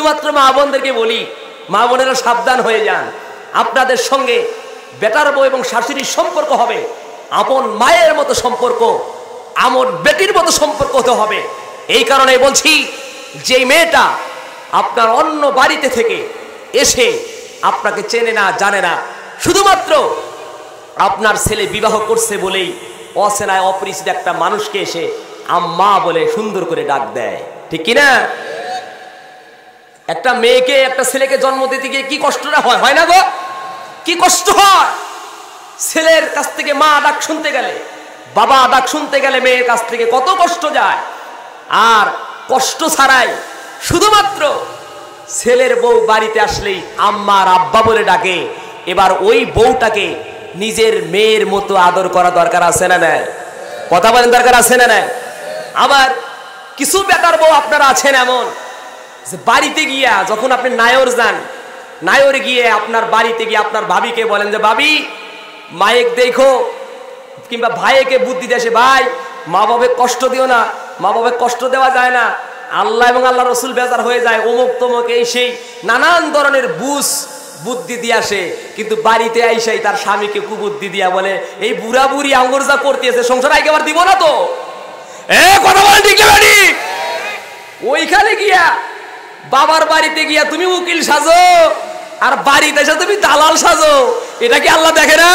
শুধুমাত্র মা বোনদেরকে বলি, মা বোনেরা সাবধান হয়ে যান। আপনাদের সঙ্গে বেটার বউ এবং শাশুড়ির সম্পর্ক হবে আপন মায়ের মতো সম্পর্ক, আমন বেটির মতো সম্পর্ক হতে হবে। এই কারণে বলছি, যে মেয়েটা আপনার অন্য বাড়িতে থেকে এসে আপনাকে চেনে না, জানে না, শুধুমাত্র আপনার ছেলে বিবাহ করছে বলেই অচেনায় অপরিচিত একটা মানুষকে এসে আম্মা বলে সুন্দর করে ডাক দেয়, ঠিক কিনা? একটা মেয়েকে একটা ছেলেকে জন্ম দিতে গিয়ে কি কষ্টটা হয়, হয় না গো? কি কষ্ট হয় ছেলের কাছ থেকে মা ডাক শুনতে গেলে, বাবা ডাক শুনতে গেলে মেয়ের কাছ থেকে কত কষ্ট যায়। আর কষ্ট ছাড়াই শুধুমাত্র ছেলের বউ বাড়িতে আসলেই আম্মা আর আব্বা বলে ডাকে। এবার ওই বউটাকে নিজের মেয়ের মতো আদর করা দরকার আছে না নাই? কথা বলেন, দরকার আছে না নাই? আবার কিছু বেটার বউ আপনারা আছেন এমন যে বাড়িতে গিয়া যখন আপনি নায়র যান, নায়রে গিয়ে আপনার বাড়িতে গিয়ে আপনার ভাবিকে বলেন যে ভাবি মায়েক দেখো, কিংবা ভাইকে বুদ্ধি দেশে, ভাই মা বাবা কষ্ট দিও না, মা বাবা কষ্ট দেওয়া যায় না, আল্লাহ এবং আল্লাহ রসুল বেজার হয়ে যায়, অমুক তমুক এই সেই নানান ধরনের বুদ্ধি দিয়ে আসে। কিন্তু বাড়িতে আইসাই তার স্বামীকে কুবুদ্ধি দিয়া বলে এই বুড়া বুড়ি আঙ্গুর যা করতেছে সংসার একেবার দিব না তো। কথা বলেন ঠিক না? ওইখানে গিয়া বাবার বাড়িতে গিয়া তুমি উকিল সাজো আর বাড়িতে এসে তুমি দালাল সাজো, এটা কি আল্লাহ দেখে না?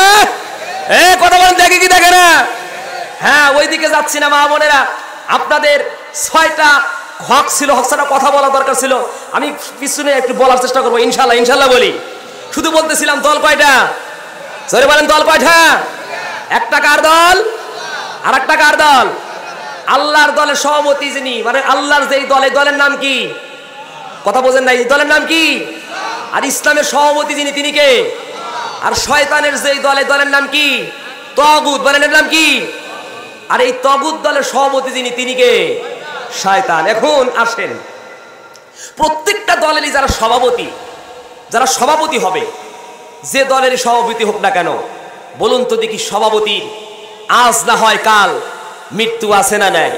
কথা বলেন, দেখে কি দেখে না? হ্যাঁ, ওইদিকে যাচ্ছি না মা বোনেরা। আপনাদের 6টা হক ছিল, হকসাটা কথা বলা দরকার ছিল। আমি পিছনে একটু বলার চেষ্টা করবো, ইনশাল্লাহ ইনশাল্লাহ বলি। শুধু বলতেছিলাম দল কয়টা, সরে বলেন দল কয়টা? একটা কার দল আর একটা কার দল? আল্লাহর দলের সভাপতি যিনি, মানে আল্লাহর যেই দল, এই দলের নাম কি? কথা বোঝেন না? এই দলের নাম কি? আর ইসলামের সভাপতি যিনি, তিনি কে? আর শয়তানের যেই দল, এই দলের নাম কি? তাগুত। বলেন এর নাম কি? আর এই তাগুত দলের সভাপতি যিনি, তিনি কে? শয়তান। এখন আসেন, প্রত্যেকটা দলেরই যারা সভাপতি হবে, যে দলেরই সভাপতি হোক না কেন, বলুন তো দেখি, সভাপতির আজ না হয় কাল মৃত্যু আছে না নাই?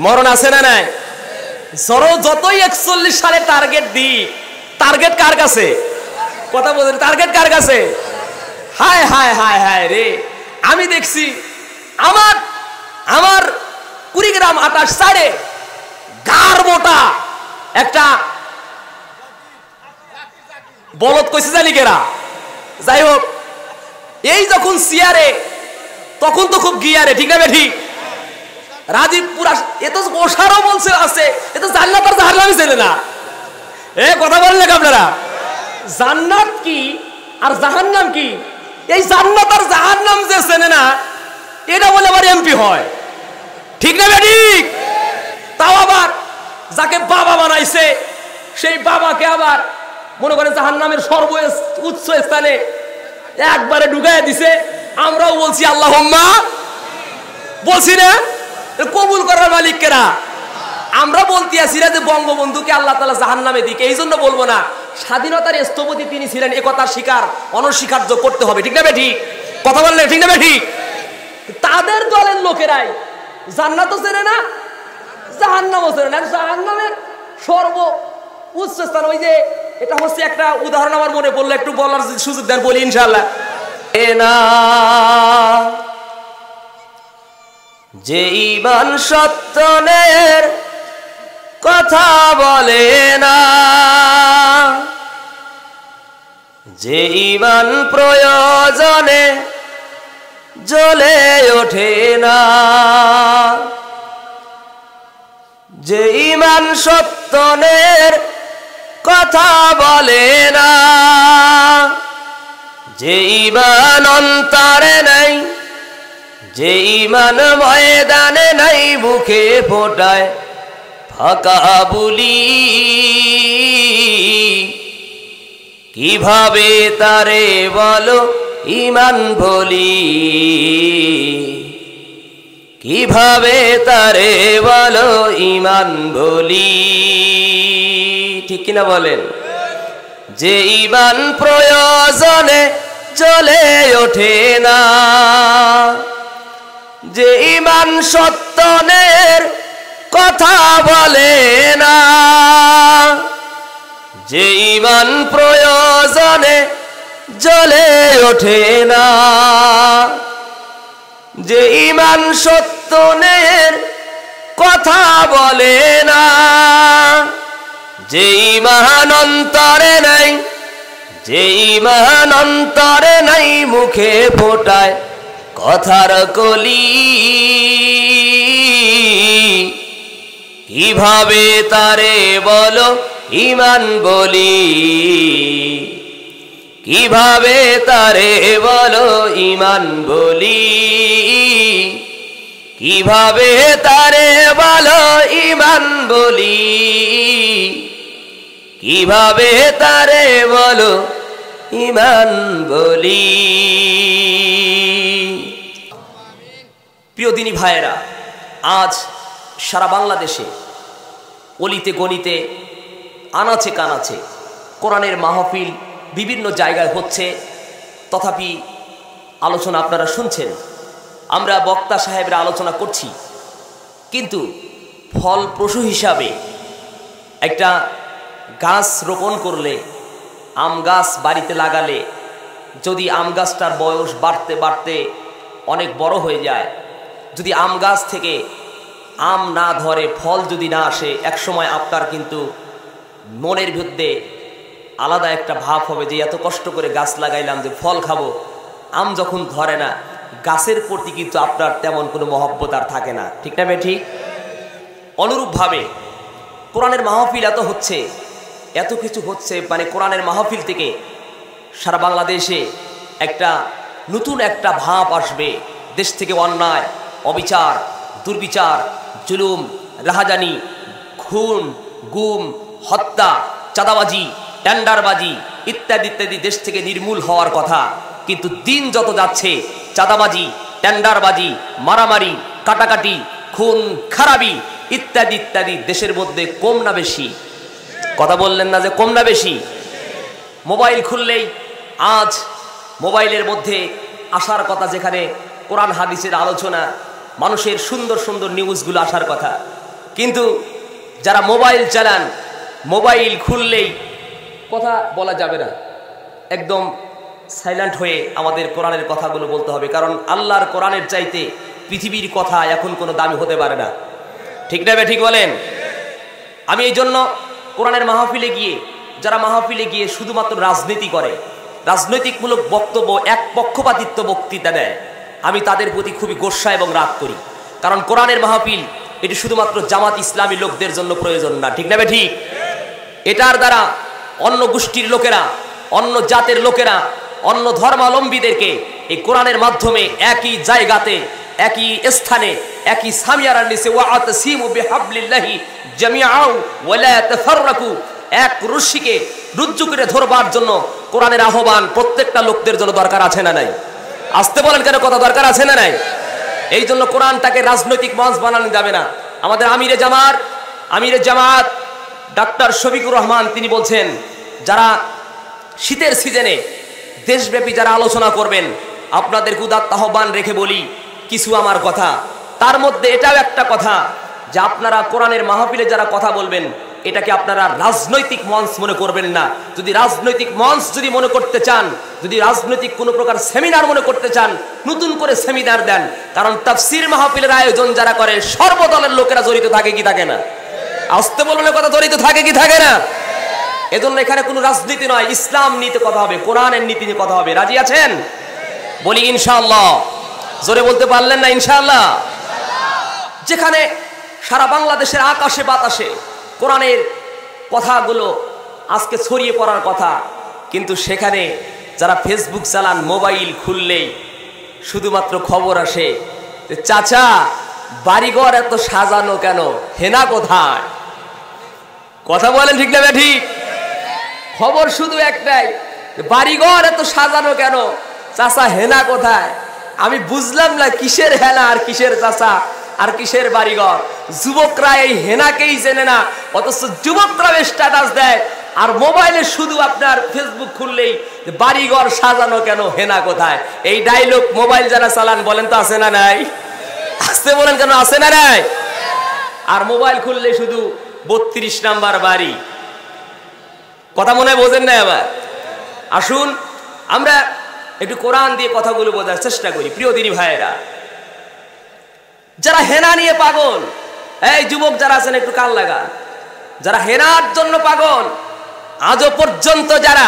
মরণ আছে না নাই? যতই 41 সালে টার্গেট দিই, টার্গেট কার কাছে? কথা বলেন, টার্গেট কার কাছে? হায় হায় হায় হায় রে, আমি দেখছি আমার কুড়িগ্রাম 28 সাইডে গার মোটা একটা বলদ কইছে জানি কেরা, যাই হোক, এই যখন সিয়ারে তখন তো খুব গিয়ারে, ঠিক না ঠিক? রাজীবপুর এ তো ওষারও বলছে আছে, এ তো জান্নাত আর জাহান্নামই চেনে না। কথা বললেন আপনারা, জান্নাত কি আর জাহান্নাম কি? এই জান্নাত আর জাহান্নাম যে চেনে না, এটা বলে আবার এমপি হয়, ঠিক না ঠিক? তাও আবার যাকে বাবা বানাইছে সেই বাবাকে আবার মনে করেন জাহান্নামের সর্বোচ্চ স্থানে একবারে ঢুকাইয়া দিছে। আমরাও বলছি আল্লাহুম্মা, বলছি না? কবুল করার মালিক কেরা? আমরা বলতে আছি না যে বঙ্গবন্ধুকে আল্লাহ তাআলা জাহান্নামে দিক, এই জন্য বলবো না। স্বাধীনতার স্থপতি তিনি ছিলেন, এ কথার স্বীকার অনস্বীকার্য করতে হবে, ঠিক না ঠিক? কথা বললে ঠিক না ঠিক? তাদের দলের লোকেরাই জান্নাতও চেনে না, জাহান্নামও চেনে না। জাহান্নামের সর্বোচ্চ স্থান, ওই যে এটা হচ্ছে একটা উদাহরণ আমার মনে পড়লো, একটু বলার সুযোগ দেন, বলি ইনশাআল্লাহ। যে ঈমান সত্যনের কথা বলে না, যে ঈমান প্রয়োজনে জ্বলে ওঠে না, যে ঈমান সত্যনের কথা বলে না, যে ঈমান অন্তরে নাই, যে ঈমান ময়দানে নাই, মুখে ফোটায় ফাঁকা বুলি, কিভাবে তারে বলো ঈমান বলি, কিভাবে তারে বলো ঈমান বলি, ঠিক কিনা বলেন? যে ঈমান প্রয়োজনে জ্বলে ওঠে না, যে ঈমান সত্যনের কথা বলে না, যে ঈমান প্রয়োজনে জ্বলে ওঠে না, যে ঈমান সত্য ন্যায়ের কথা বলে না, যে ঈমান অন্তরে নাই, যে ঈমান অন্তরে নাই মুখে ফোটায় কথার কলি, কিভাবে তারে বলো ঈমান বলি, কিভাবে তারে বলো ঈমান বলি, কিভাবে তারে বলো ঈমান বলি, কিভাবে তারে বলো ঈমান বলি। প্রিয় দিনী ভাইয়েরা, আজ সারা বাংলাদেশে অলিতে গলিতে আনাচে কানাচে কোরআনের মাহফিল বিভিন্ন জায়গায় হচ্ছে, তথাপি আলোচনা আপনারা শুনছেন, আমরা বক্তা সাহেবরা আলোচনা করছি, কিন্তু ফলপ্রসূ হিসাবে একটা গাছ রোপণ করলে, আম গাছ বাড়িতে লাগালে যদি আম গাছটার বয়স বাড়তে বাড়তে অনেক বড় হয়ে যায়, যদি আম গাছ থেকে আম না ধরে, ফল যদি না আসে, একসময় আপনার কিন্তু মনের মধ্যে আলাদা একটা ভাব হবে যে এত কষ্ট করে গাছ লাগাইলাম যে ফল খাবো, আম যখন ধরে না, গাছের প্রতি কিন্তু আপনার তেমন কোনো মহব্বত আর থাকে না। ঠিক না ঠিক? অনুরূপভাবে কোরআনের মাহফিল এত হচ্ছে, এত কিছু হচ্ছে, মানে কোরআনের মাহফিল থেকে সারা বাংলাদেশে একটা নতুন একটা ভাব আসবে। দেশ থেকে অন্যায়, অবিচার, দুর্বিচার, জুলুম, রাহাজানি, খুন, গুম, হত্যা, চাঁদাবাজি, টেন্ডারবাজি ইত্যাদি ইত্যাদি দেশ থেকে নির্মূল হওয়ার কথা, কিন্তু দিন যত যাচ্ছে চাঁদাবাজি, টেন্ডারবাজি, মারামারি, কাটাকাটি, খুন খারাপি ইত্যাদি ইত্যাদি দেশের মধ্যে কম না বেশি? কথা বললেন না যে কম না বেশি? মোবাইল খুললেই আজ মোবাইলের মধ্যে আসার কথা, যেখানে কোরআন হাদিসের আলোচনা, মানুষের সুন্দর সুন্দর নিউজগুলো আসার কথা, কিন্তু যারা মোবাইল চালান, মোবাইল খুললেই কথা বলা যাবে না, একদম সাইলেন্ট হয়ে আমাদের কোরআনের কথাগুলো বলতে হবে, কারণ আল্লাহর কোরআনের চাইতে পৃথিবীর কথা এখন কোনো দামি হতে পারে না। ঠিক না ঠিক বলেন? আমি এই জন্য কোরআনের মাহফিলে গিয়ে, যারা মাহফিলে গিয়ে শুধুমাত্র রাজনীতি করে, রাজনৈতিকমূলক বক্তব্য, এক পক্ষপাতিত্ব বক্তৃতা দেয়, আমি তাদের প্রতি খুবই গোস্বা এবং রাগ করি, কারণ কোরআনের মাহফিল এটি শুধুমাত্র জামাত ইসলামী লোকদের জন্য প্রয়োজন না। ঠিক না ঠিক? এটার দ্বারা অন্য গোষ্ঠীর লোকেরা, অন্য জাতের লোকেরা, অন্য ধর্মাবলম্বীদেরকে এই কোরআনের মাধ্যমে একই জায়গাতে, একই স্থানে, একই সামিয়ারার নিচে ওয়াতাসিমু বিহাবলিল্লাহি জামিআও ওয়ালা তাফাররাকু, এক রশিকে রুজ্জু করে ধরবার জন্য কোরআনের আহ্বান প্রত্যেকটা লোকদের জন্য দরকার আছে না নাই? আসতে বলেন কেন? কথা দরকার আছে না নাই? এই জন্য কোরআনটাকে রাজনৈতিক মঞ্চ বানানো যাবে না। আমাদের আমিরে জামাত ডাক্তার শফিকুর রহমান তিনি বলছেন, যারা শীতের সিজনে দেশব্যাপী যারা আলোচনা করবেন, আপনাদের উদাত্ত আহ্বান রেখে বলি কিছু আমার কথা। তার মধ্যে এটাও একটা কথা যে আপনারা কোরআনের মাহফিলে যারা কথা বলবেন, এটাকে আপনারা রাজনৈতিক মঞ্চ মনে করবেন না। যদি রাজনৈতিক মঞ্চ যদি মনে করতে চান, যদি রাজনৈতিক কোনো প্রকার সেমিনার মনে করতে চান, নতুন করে সেমিনার দেন, কারণ তাফসীর মাহফিলের আয়োজন যারা করে সর্বদলের লোকেরা জড়িত থাকে কি থাকে না? আসতে বললে কথা, জড়িত থাকে কি থাকে না? এজন্য এখানে কোনো রাজনীতি নয়, ইসলাম নিতে কথা হবে, কোরআনের নীতি নিয়ে কথা হবে। রাজি আছেন? বলি ইনশাআল্লাহ। জোরে বলতে পারলেন না ইনশাআল্লাহ? যেখানে সারা বাংলাদেশের আকাশে বাতাসে কোরআনের কথাগুলো আজকে ছড়িয়ে পড়ার কথা, কিন্তু সেখানে যারা ফেসবুক চালান, মোবাইল খুললেই শুধুমাত্র খবর আসে যে চাচা বাড়িঘর এত সাজানো কেন, হেনা কোথায়? কথা বলেন ঠিক না ঠিক? খবর শুধু একটাই, বাড়িঘর এত সাজানো কেন, চাচা হেনা কোথায়? আমি বুঝলাম না কিসের হেনা আর কিসের চাচা আর কিসের বাড়িঘর। যুবকরা এই হেনাকেই চেনে না, অথচ যুবকরা স্ট্যাটাস দেয়, আর মোবাইলে শুধু আপনার ফেসবুক খুললেই বাড়িঘর সাজানো কেন, হেনা কোথায়? এই ডায়লগ মোবাইল যারা চালান বলেন তো আছে না নাই? আসতে বলেন কেন, আছে না নাই? আর মোবাইল খুললে শুধু 32 নাম্বার বাড়ি, কথা মনে হয় বোঝেন না আবার। আসুন আমরা একটু কোরআন দিয়ে কথাগুলো বোঝার চেষ্টা করি। প্রিয় দিনী ভাইয়েরা, যারা হেনা নিয়ে পাগল, এই যুবক যারা আছেন একটু কান লাগান, যারা হেনার জন্য পাগল, আজও পর্যন্ত যারা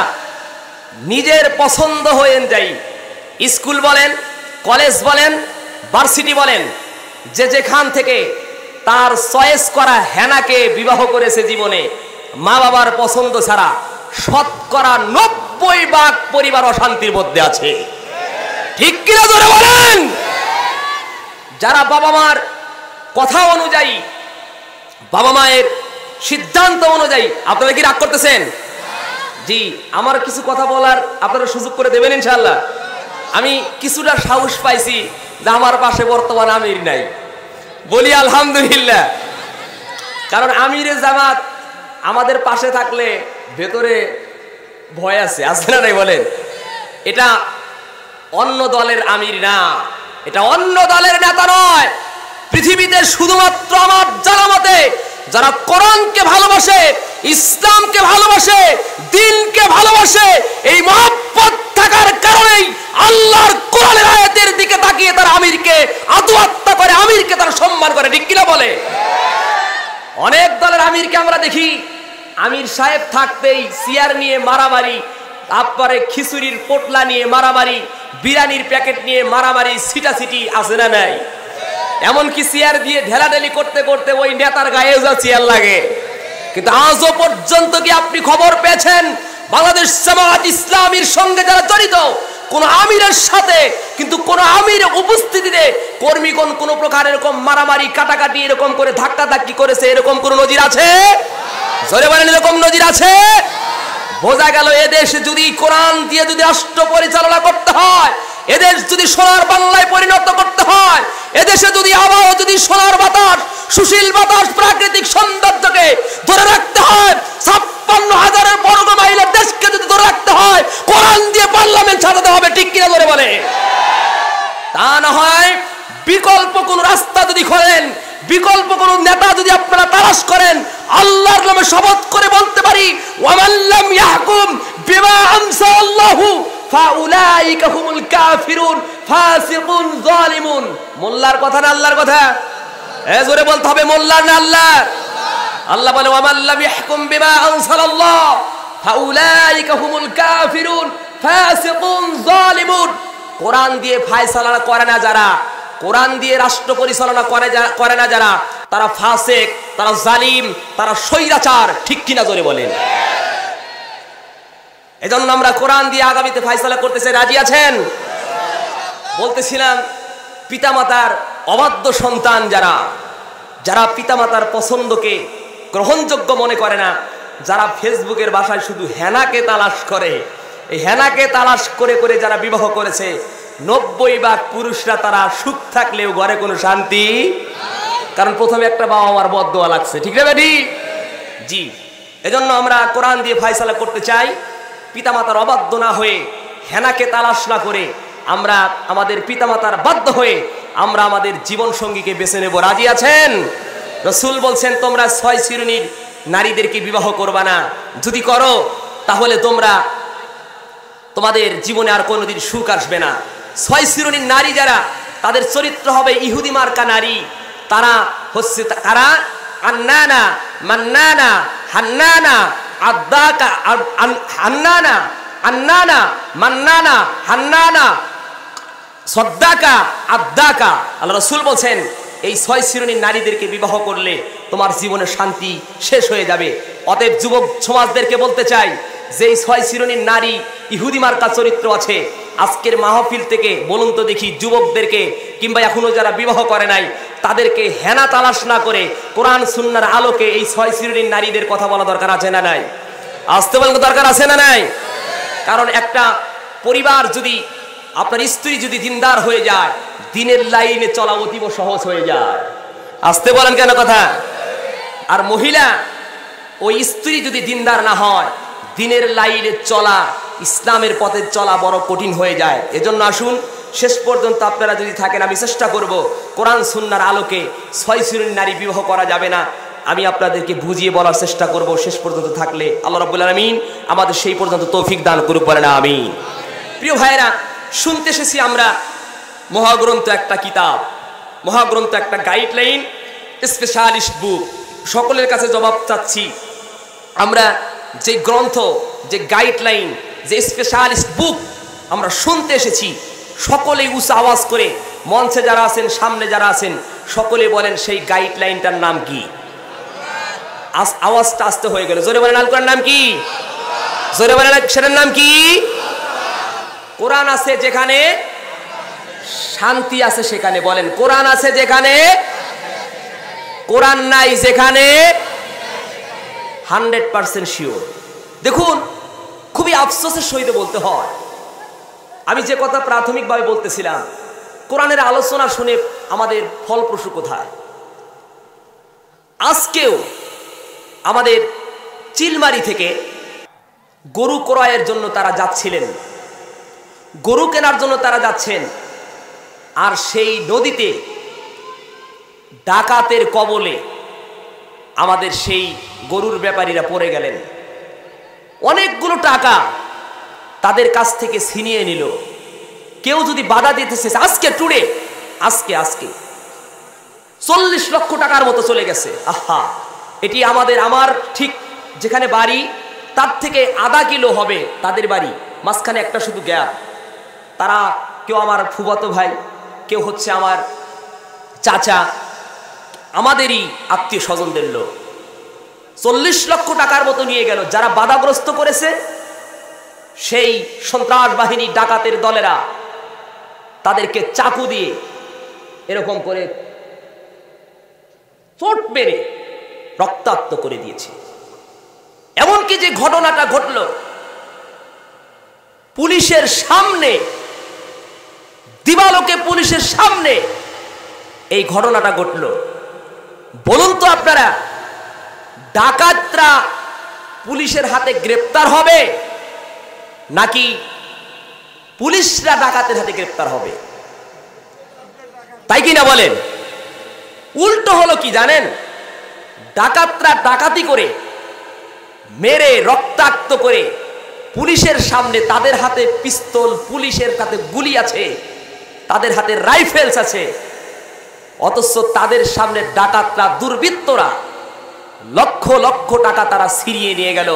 নিজের পছন্দ হয়ে যাই, স্কুল বলেন, কলেজ বলেন, ভার্সিটি বলেন, যে যেখান থেকে তার চয়েস করা হেনাকে বিবাহ করেছে জীবনে, মা বাবার পছন্দ ছাড়া শতকরা 90% পরিবার অশান্তির মধ্যে আছে। ঠিক কিনা জোরে বলেন? যারা বাবা মার কথা অনুযায়ী, বাবা মায়ের সিদ্ধান্ত অনুযায়ী, আপনারা কি রাগ করতেছেন? জি, আমার কিছু কথা বলার আপনারা সুযোগ করে দেবেন ইনশাআল্লাহ। আমি কিছুটা সাহস পাইছি যে আমার পাশে বর্তমান আমির নাই, বলি আলহামদুলিল্লাহ। কারণ আমিরে জামাত আমাদের পাশে থাকলে ভেতরে ভয় আছে, আছে না নাই বলেন? এটা অন্য দলের আমির না, এটা অন্য দলের নেতা নয়। পৃথিবীতে শুধুমাত্র আমার জানা মতে যারা কোরআনকে ভালোবাসে, ইসলামকে ভালোবাসে, দ্বীনকে ভালোবাসে, এই মহব্বত থাকার কারণেই আল্লাহর কোরআনের আয়াতের দিকে তাকিয়ে তারা আমিরকে আত্মহত্যা করে, আমিরকে তারা সম্মান করে। ঠিক কিনা বলে? অনেক দলের আমিরকে আমরা দেখি আমির সাহেব থাকতেই চেয়ার নিয়ে মারামারি, তারপরে খিচুড়ির পোটলা নিয়ে মারামারি, বিরিয়ানির প্যাকেট নিয়ে মারামারি, সিটাসিটি, আছে না নাই? এমনকি চেয়ার দিয়ে ঢেলাঢেলি করতে করতে ওই নেতার গায়ে যা চেয়ার লাগে। কিন্তু আজও পর্যন্ত কি আপনি খবর পেয়েছেন বাংলাদেশ জামাত ইসলামীর সঙ্গে যারা জড়িত কোন আমিরের সাথে, কিন্তু কোন আমিরের উপস্থিতিতে কর্মীগণ কোন প্রকার এরকম মারামারি, কাটাকাটি, এরকম করে ধাক্কা ধাক্কি করেছে, এরকম কোন নজির আছে? জোরে বলেন, এরকম নজির আছে? বোঝা গেল এদেশ যদি কোরআন দিয়ে যদি রাষ্ট্র পরিচালনা করতে হয়, এদেশ যদি সোনার বাংলায় পরিণত করতে হয়, এদেশে যদি আবহাওয়া, যদি সোনার বাতাস, সুশীল বাতাস, প্রাকৃতিক সৌন্দর্যকে ধরে রাখতে হয়, 56,000 বর্গ মাইলের দেশকে যদি ধরে রাখতে হয়, কোরআন দিয়ে পার্লামেন্ট সাজাতে হবে। ঠিক কিনা ধরে বলে? তা না হয় বিকল্প কোন রাস্তা যদি খোলেন, বিকল্প কোন নেতা যদি আপনারা তালাশ করেন, আল্লাহর নামে শপথ করে বলতে পারি, ওয়ামান লাম ইয়াহকুম বিমা আনসাল্লাহু ফাউলাইকা হুমুল কাফিরুন ফাসিকুন যালিমুন। মোল্লার কথা না আল্লাহর কথা? জোরে বলতে হবে, মোল্লার না আল্লাহ? আল্লাহ বলে ওয়ামান লাম ইয়াহকুম বিমা আনসাল্লাহ ফাউলাইকা হুমুল কাফিরুন ফাসিকুন যালিমুন। কোরআন দিয়ে ফয়সালা করে না যারা, কোরআন দিয়ে রাষ্ট্র পরিচালনা করে না যারা, তারা ফাসিক, তারা জালিম, তারা স্বৈরাচার। ঠিক কিনা জোরে বলেন? এজন্য আমরা কোরআন দিয়ে আগামীতে ফয়সালা করতে চাই। রাজি আছেন? বলতেছিলাম পিতামাতার অবাধ্য সন্তান যারা, যারা পিতামাতার পছন্দকে গ্রহণযোগ্য মনে করে না, যারা ফেসবুকের ভাষায় শুধু হেনাকে তালাশ করে, এই হেনাকে তালাশ করে করে যারা বিবাহ করেছে, 90% পুরুষরা তারা সুখ থাকলেও ঘরে কোনো শান্তি। কারণ প্রথমে একটা বাবা মার বদদোয়া লাগছে। ঠিক না বেটি? জি, এজন্য আমরা কোরআন দিয়ে ফয়সালা করতে চাই। পিতামাতার অবাধ্য না হয়ে, হেনাকে তালাশ না করে, আমরা আমাদের পিতামাতার বাধ্য হয়ে আমরা আমাদের জীবন সঙ্গীকে বেছে নেব। রাজি আছেন? রাসূল বলছেন তোমরা 6 শ্রেণীর নারীদেরকে বিবাহ করবা না, যদি করো তাহলে তোমাদের জীবনে আর কোনোদিন সুখ আসবে না। 6 শ্রেণীর নারী যারা, তাদের চরিত্র হবে ইহুদি মার্কা নারী। তারা হচ্ছে তারা আন্নানা, মান্নানা, হান্নানা, আদ্দাকা, হান্নানা, আন্নানা, মান্নানা, হান্নানা, সদ্দাকা, আদ্দাকা। আল্লাহ রাসূল বলছেন এই 6 শ্রেণীর নারীদেরকে বিবাহ করলে তোমার জীবনের শান্তি শেষ হয়ে যাবে। অতএব যুবক সমাজদেরকে বলতে চাই যে এই 6 শ্রেণীর নারী ইহুদি মার্কা চরিত্র আছে, আজকের মাহফিল থেকে বলুন তো দেখি যুবকদেরকে, কিংবা এখনো যারা বিবাহ করে নাই, তাদেরকে হেনা তালাশ না করে কোরআন সুন্নাহর আলোকে এই 6 শ্রেণীর নারীদের কথা বলা দরকার আছে না নাই? আসতে বলতে দরকার আছে না নাই? কারণ একটা পরিবার যদি, আপনার স্ত্রী যদি দিনদার হয়ে যায়, দিনের লাইনে চলা অতীব সহজ হয়ে যায়। আসতে বলেন কেন কথা? আর মহিলা, ওই স্ত্রী যদি দিনদার না হয়, দিনের লাইনে চলা, ইসলামের পথে চলা বড় কঠিন হয়ে যায়। এজন্য আসুন শেষ পর্যন্ত আপনারা যদি থাকেন, আমি চেষ্টা করব কোরআন সুন্নাহর আলোকে 6 শ্রেণীর নারী বিবাহ করা যাবে না, আমি আপনাদেরকে বুঝিয়ে বলার চেষ্টা করব শেষ পর্যন্ত থাকলে আল্লাহ রাব্বুল আলামিন আমাদের সেই পর্যন্ত তৌফিক দান করুক, বলেন আমিন। প্রিয় ভাইরা, শুনতে এসেছি আমরা মহাগ্রন্থ একটা কিতাব, মহাগ্রন্থ একটা গাইডলাইন, স্পেশালিস্ট বুক। সকলের কাছে জবাব চাচ্ছি, আমরা যে গ্রন্থ, যে গাইডলাইন, যে স্পেশালিস্ট বুক আমরা শুনতে এসেছি, সকলেই উচ্চ আওয়াজ করে, মঞ্চে যারা আছেন, সামনে যারা আছেন, সকলে বলেন সেই গাইডলাইনটার নাম কি? আওয়াজটা আস্তে হয়ে গেল, জোরে বলেন আল কোরআন নাম কি? জোরে বলেন সেটার নাম কি? কোরআন আছে যেখানে শান্তি আছে সেখানে বলেন, কোরআন আছে যেখানে, কোরআন নাই যেখানে 100% শিওর। দেখুন, খুবই আফসোসের সহিত বলতে হয়, আমি যে কথা প্রাথমিকভাবে বলতেছিলাম, কোরআনের আলোচনা শুনে আমাদের ফলপ্রসূ কোথায়? আজকেও আমাদের চিলমারি থেকে গরু ক্রয়ের জন্য তারা যাচ্ছিলেন, গরু কেনার জন্য তারা যাচ্ছেন, আর সেই নদীতে ডাকাতের কবলে আমাদের সেই গরুর ব্যাপারীরা পড়ে গেলেন। অনেকগুলো টাকা তাদের কাছ থেকে ছিনিয়ে নিল। কেউ যদি বাধা দিতেছে, আজকে টুডে আজকে 40 লক্ষ টাকার মতো চলে গেছে। আহা, এটি আমার ঠিক যেখানে বাড়ি তার থেকে আধা কিলো হবে তাদের বাড়ি, মাঝখানে একটা শুধু গ্যাপ। তারা কেউ আমার ফুফাতো ভাই, কেউ হচ্ছে আমার চাচা, আমাদেরই আত্মীয় স্বজনদের লোক। 40 লক্ষ টাকার মতো নিয়ে গেল। যারা বাধাগ্রস্ত করেছে সেই সন্ত্রাস বাহিনী, ডাকাতের দলেরা তাদেরকে চাকু দিয়ে এরকম করে চোট মেরে রক্তাক্ত করে দিয়েছে। এমনকি যে ঘটনাটা ঘটল পুলিশের সামনে, দিবালোকে পুলিশের সামনে এই ঘটনাটা ঘটল। বলুন তো আপনারা, ডাকাতরা পুলিশের হাতে গ্রেপ্তার হবে নাকি পুলিশরা ডাকাতের হাতে গ্রেপ্তার হবে? তাই কি না বলেন? উল্টো হলো কি জানেন? ডাকাতরা ডাকাতি করে মেরে রক্তাক্ত করে পুলিশের সামনে, তাদের হাতে পিস্তল, পুলিশের হাতে গুলি আছে, তাদের হাতে রাইফেলস আছে, অথচ তাদের সামনে ডাকাতরা, দুর্বৃত্তরা লক্ষ লক্ষ টাকা তারা ছিনিয়ে নিয়ে গেল।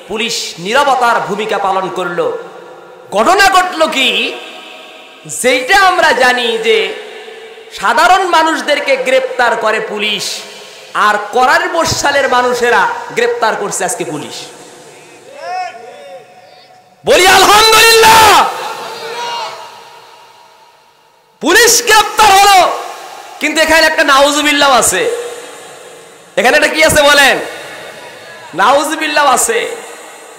পুলিশ নীরবতার ভূমিকা পালন করলো। ঘটনা ঘটল কি, যেটা আমরা জানি যে সাধারণ মানুষদেরকে গ্রেপ্তার করে পুলিশ, আর করার বর্ষালের মানুষেরা গ্রেপ্তার করছে আজকে পুলিশ। বলি আলহামদুলিল্লাহ। পুলিশ গ্রেপ্তার হলো, কিন্তু এখানে একটা নাউজুবিল্লাহ আছে। এখানে একটা কি আছে বলেন? নাউজুবিল্লাহ আছে।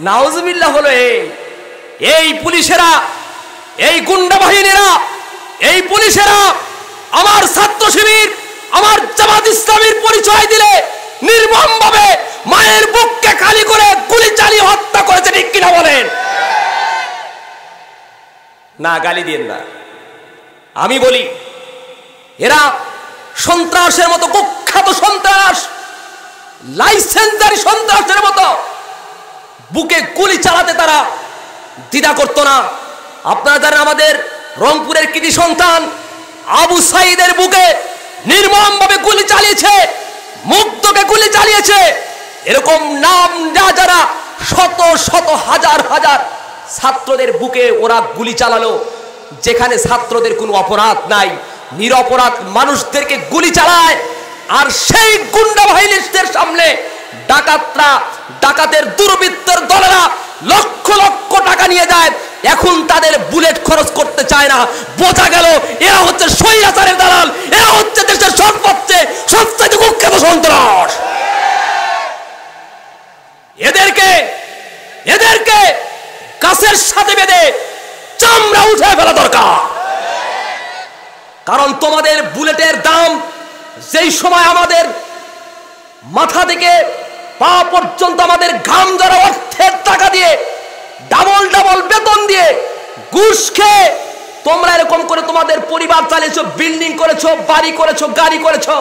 নাউজুবিল্লাহ হলো এই পুলিশেরা, এই গুন্ডা বাহিনীরা, এই পুলিশেরা আমার ছাত্র শিবির, আমার জামাত ইসলামীর পরিচয় দিলে নির্মমভাবে মায়ের বুককে খালি করে গুলি চালিয়ে হত্যা করেছে। ঠিক কিনা বলেন? না, গালি দিন না। আমি বলি, এরা সন্ত্রাসের মতো, কুখ্যাত সন্ত্রাস, লাইসেন্সধারী সন্ত্রাসের মতো বুকে গুলি চালাতে তারা দ্বিধা করত না। আপনারা জানেন, আমাদের রংপুরের কৃতি সন্তান আবু সাইদের বুকে নির্মমভাবে গুলি চালিয়েছে, মুগ্ধকে গুলি চালিয়েছে। এরকম নাম যারা শত শত হাজার হাজার ছাত্রদের বুকে ওরা গুলি চালালো, যেখানে ছাত্রদের কোনো অপরাধ নাই, নিরপরাধ মানুষদেরকে গুলি চালায়। আর সেই গুন্ডা বাহিনীদের সামনে ডাকাতরা, ডাকাতের দুর্বৃত্তের দলেরা লক্ষ লক্ষ টাকা নিয়ে যায়। এখন তাদের বুলেট খরচ করতে চায় না। বোঝা গেল এরা হচ্ছে স্বৈরাচারের দালাল, এরা হচ্ছে দেশের সবচেয়ে কুখ্যাত সন্ত্রাস। এদেরকে গাছের সাথে বেঁধে চামড়া উঠে ফেলা দরকার। কারণ তোমাদের বুলেটের দাম যেই সময় আমাদের মাথা থেকে পা পর্যন্ত আমাদের ঘাম ঝরা অর্থের টাকা দিয়ে, ডাবল ডাবল বেতন দিয়ে, ঘুষ খেয়ে তোমরা এরকম করে তোমাদের পরিবার চালিয়েছো, বিল্ডিং করেছো, বাড়ি করেছো, গাড়ি করেছো,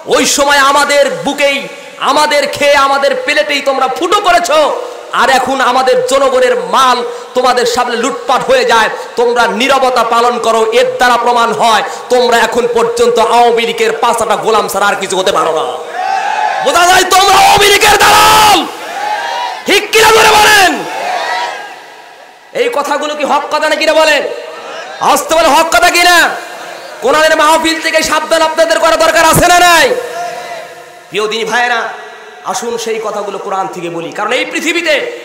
ওই সময় আমাদের বুকেই, আমাদের খেয়ে, আমাদের প্লেটেই তোমরা ফুটো করেছো, আর এখন আমাদের জনগণের মাল তোমাদের সামনে লুটপাট হয়ে যায়, তোমরা নীরবতা পালন করো। এর দ্বারা প্রমাণ হয় তোমরা এখন পর্যন্ত আওয়ামী লীগের পাঁচটা গোলাম ছাড়া আর কিছু হতে পারো না। বোঝা যায় তোমরা আওয়ামী লীগের দালাল। ঠিক কিনা ধরে বলেন? এই কথাগুলো কি হক কথা নাকি বলেন? আসতে বলে হক কথা কিনা? কোরআনের মাহফিল থেকে সাবধান আপনাদের করা দরকার আছে না নাই? প্রিয় দিনী ভাইয়েরা, আসুন সেই কথাগুলো কোরআন থেকে বলি। কারণ এই পৃথিবীতে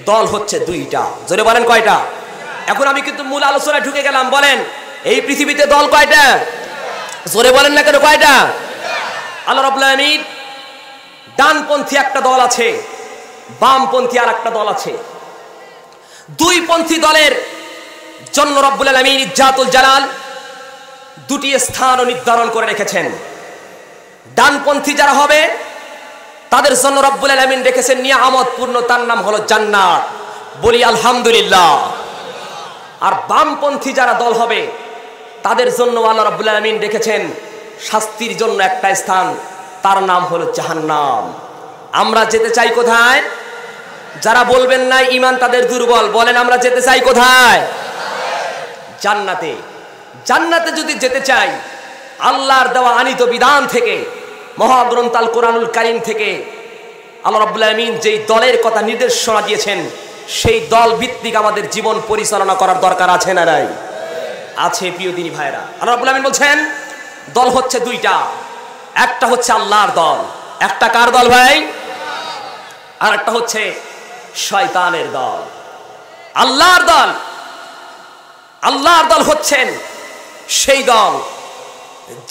দল হচ্ছে দুইটা। জোরে বলেন কয়টা? এখন আমি কিন্তু মূল আলোচনায় ঢুকে গেলাম। বলেন এই পৃথিবীতে দল কয়টা? জোরে বলেন না কেন কয়টা? আল্লাহ রাব্বুল আলামিন ডানপন্থী একটা দল আছে, বামপন্থী আর একটা দল আছে। দুই পন্থী দলের জন্য রব্বুল আলামিন ইজ্জাতুল জালাল দুটি স্থান নির্ধারণ করে রেখেছেন। ডানপন্থী যারা হবে তাদের জন্য রব্বুল আলামিন রেখেছেন নিয়ামতপূর্ণ, তার নাম হলো জান্নাত। বলি আলহামদুলিল্লাহ। আর বামপন্থী যারা দল হবে তাদের জন্য আল্লাহ রাব্বুল আলামিন রেখেছেন শাস্তির জন্য একটা স্থান, তার নাম হলো জাহান্নাম। আমরা যেতে চাই কোথায়? যারা বলবেন না ঈমান তাদের দুর্বল, বলেন আমরা যেতে চাই কোথায়? জান্নাতে। জান্নাতে যদি যেতে চাই, আল্লাহর দেওয়া আনিত বিধান থেকে, মহাগ্রন্থ আল কোরআনুল কারীম থেকে আল্লাহ রাব্বুল আলামিন যেই দলের কথা নির্দেশনা দিয়েছেন, সেই দল ভিত্তিক আমাদের জীবন পরিচালনা করার দরকার আছে না নাই? আছে। প্রিয় দিনী ভাইরা, আল্লাহ রাব্বুল আলামিন বলছেন দল হচ্ছে দুইটা। একটা হচ্ছে আল্লাহর দল। একটা কার দল ভাই? আর একটা হচ্ছে শয়তানের দল। আল্লাহর দল, আল্লাহর দল হচ্ছেন সেই দল,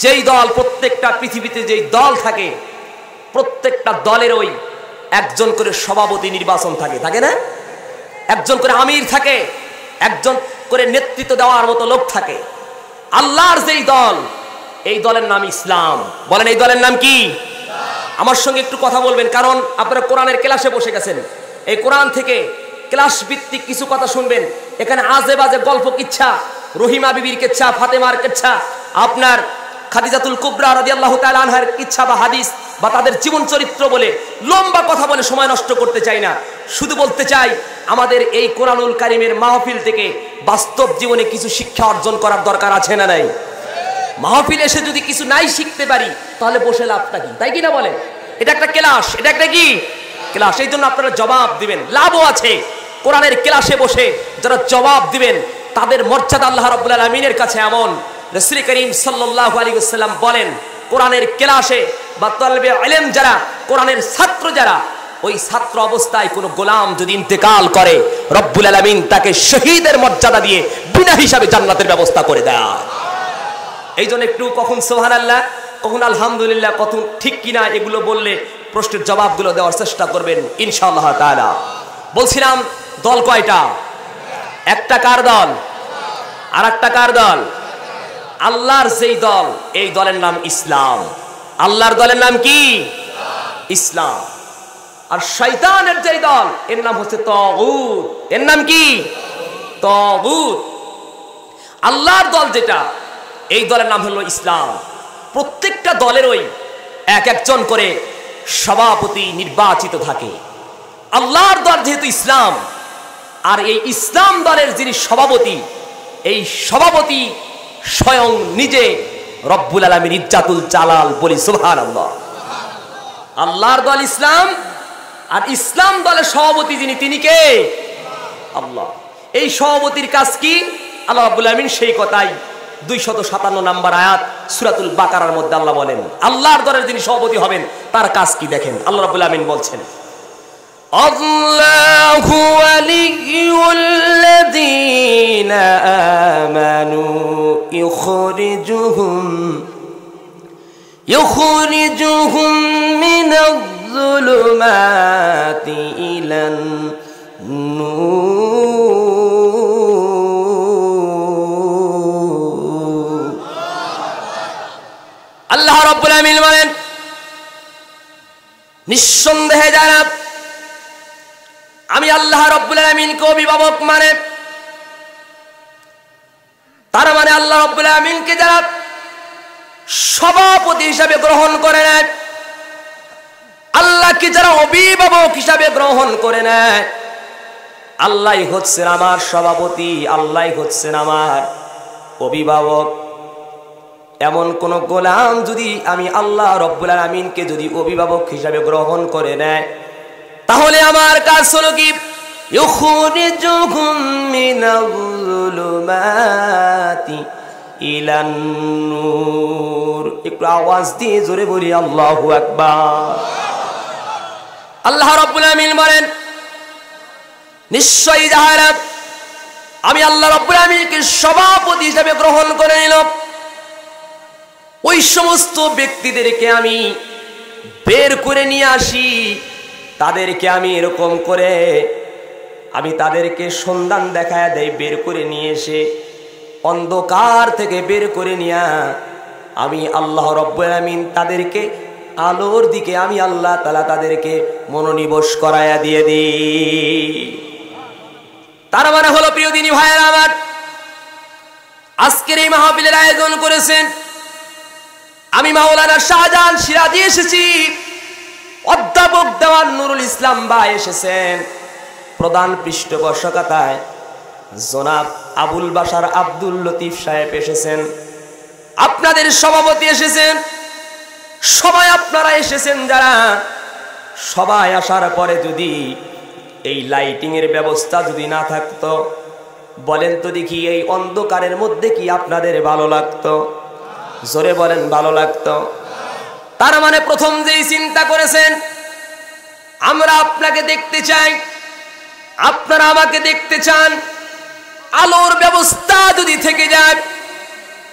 যেই দল প্রত্যেকটা পৃথিবীতে যেই দল থাকে, প্রত্যেকটা দলের ওই একজন করে সভাপতি নির্বাচন থাকে, থাকে না? একজন করে আমির থাকে, একজন করে নেতৃত্ব দেওয়ার মতো লোক থাকে। আল্লাহর যেই দল, এই দলের নাম ইসলাম। বলেন এই দলের নাম কি? আমার সঙ্গে একটু কথা বলবেন, কারণ আপনারা কোরআনের ক্লাসে বসে গেছেন। এই কোরআন থেকে ক্লাস ভিত্তিক কিছু কথা শুনবেন। এখানে আজে বাজে গল্প, কিচ্ছা, রহিমা বিবির কিচ্ছা, ফাতেমার কিচ্ছা, আপনার খাদিজাতুল কুবরা রাদিয়াল্লাহু তাআলা আনহার কিচ্ছা বা হাদিস বা তাদের জীবন চরিত্র বলে লম্বা কথা বলে সময় নষ্ট করতে চাই না। শুধু বলতে চাই আমাদের এই কোরআনুল কারীমের মাহফিল থেকে বাস্তব জীবনে কিছু শিক্ষা অর্জন করার দরকার আছে না নাই? মাহফিল এসে যদি কিছু নাই শিখতে পারি তাহলে বসে লাভটা কি? তাই কি না বলেন? এটা একটা ক্লাস, এটা একটা কি ক্লাস। এই জন্য আপনারা জবাব দিবেন, লাভও আছে। কোরআনের ক্লাসে বসে যারা জবাব দিবেন তাদের মর্যাদা আল্লাহ রাব্বুল আলামিনের কাছে এমন। রাসূল করিম সাল্লাল্লাহু আলাইহি ওয়াসাল্লাম বলেন, কোরআনের ক্লাসে বা তালবে ইলম যারা, কোরআনের ছাত্র যারা, ওই ছাত্র অবস্থায় কোনো গোলাম যদি ইন্তেকাল করে, রব্বুল আলামিন তাকে শহীদের মর্যাদা দিয়ে বিনা হিসাবে জান্নাতের ব্যবস্থা করে দেয়। এই জন্য একটু কখন সুবহানাল্লাহ, কখন আলহামদুলিল্লাহ, কখন ঠিক কিনা এগুলো বললে প্রশ্নের জবাবগুলো দেওয়ার চেষ্টা করবেন ইনশাআল্লাহ তাআলা। বলছিলাম দল কয়টা? একটা কার দল? আর একটা কার দল? আল্লাহর যেই দল, এই দলের নাম ইসলাম। আল্লাহর দলের নাম কি? ইসলাম। আর শয়তানের যেই দল, এর নাম হচ্ছে তাগুত। এর নাম কি? তাগুত। আল্লাহর দল যেটা, এই দলের নাম হলো ইসলাম। প্রত্যেকটা দলের ওই এক একজন করে সভাপতি নির্বাচিত থাকে। আল্লাহর দল যেহেতু ইসলাম, আর এই ইসলাম দলের যিনি সভাপতি, এই সভাপতি স্বয়ং নিজে রব্বুল আলামিন ইজ্জাতুল জালাল। বলি সুবহানাল্লাহ। আল্লাহর দল ইসলাম, আর ইসলাম দলের সভাপতি যিনি, তিনি কে? আল্লাহ। এই সভাপতির কাজ কি? আল্লাহ রাব্বুল আলামিন সেই কথাই 257 নম্বর আয়াত সূরাতুল বাকারার মধ্যে আল্লাহ বলেন, আল্লাহর দলের যিনি সভাপতি হবেন তার কাজ কি দেখেন। আল্লাহ রাব্বুল আলামিন বলছেন, আল্লাহু ওয়ালিয়ুল্লাযীনা আমানু ইখরিজুহুম মিনাজ-যুলুমাতি ইলান নূর। আল্লাহ রাব্বুল আলামিন বলেন, নিঃসন্দেহে যারা আমি আল্লাহ রাব্বুল আলামিনকে অভিভাবক মানে, তার মানে আল্লাহ রাব্বুল আলামিনকে যারা সভাপতি হিসাবে গ্রহণ করে নেয়, আল্লাহকে যারা অভিভাবক হিসাবে গ্রহণ করে নেয়, আল্লাহই হচ্ছেন আমার সভাপতি, আল্লাহই হচ্ছেন আমার অভিভাবক। এমন কোন গোলাম যদি আমি আল্লাহ রব্বুল আলামিনকে যদি অভিভাবক হিসাবে গ্রহণ করে নেয়, তাহলে আমার কাজ হলো কি, ইউখরিজুহুম মিনাজ-যুলুমাতি ইলান নূর। একটু আওয়াজ দিয়ে জোরে বলি আল্লাহু আকবার। আল্লাহ রব্বুল আলামিন বলেন, নিশ্চয়ই যাহারা আমি আল্লাহ রব্বুল আলামিনকে সভাপতি হিসেবে গ্রহণ করে নিলাম, ওই সমস্ত ব্যক্তিদেরকে আমি বের করে নিয়ে আসি, তাদেরকে আমি এরকম করে আমি তাদেরকে সন্ধান দেখায় দেই, বের করে নিয়ে এসে অন্ধকার থেকে বের করে নিয়ে আমি আল্লাহ রব্বুল আলামিন তাদেরকে আলোর দিকে আমি আল্লাহ তাআলা তাদেরকে মনোনিবেশ করায়া দিয়ে দিই। তার মানে হলো প্রিয় দিনী ভাইয়েরা আমার, আজকের এই মাহফিলের আয়োজন করেছেন আমি মাওলানা শাহজাহান সিরাজি এসেছি, অধ্যাপক দেওয়ান নুরুল ইসলাম ভাই এসেছেন, প্রধান পৃষ্ঠপোষকতায় জনাব আবুল বাশার আব্দুল লতিফ সাহেব এসেছেন, আপনাদের সভাপতি এসেছেন, সবাই আপনারা এসেছেন যারা, সবাই আসার পরে যদি এই লাইটিং এর ব্যবস্থা যদি না থাকতো, বলেন তো দেখি এই অন্ধকারের মধ্যে কি আপনাদের ভালো লাগতো? জোরে বলেন ভালো লাগতো? তার মানে প্রথম যেই চিন্তা করেছেন, আমরা আপনাকে দেখতে চাই, আপনারা আমাকে দেখতে চান, আলোর ব্যবস্থা যদি থেকে যায়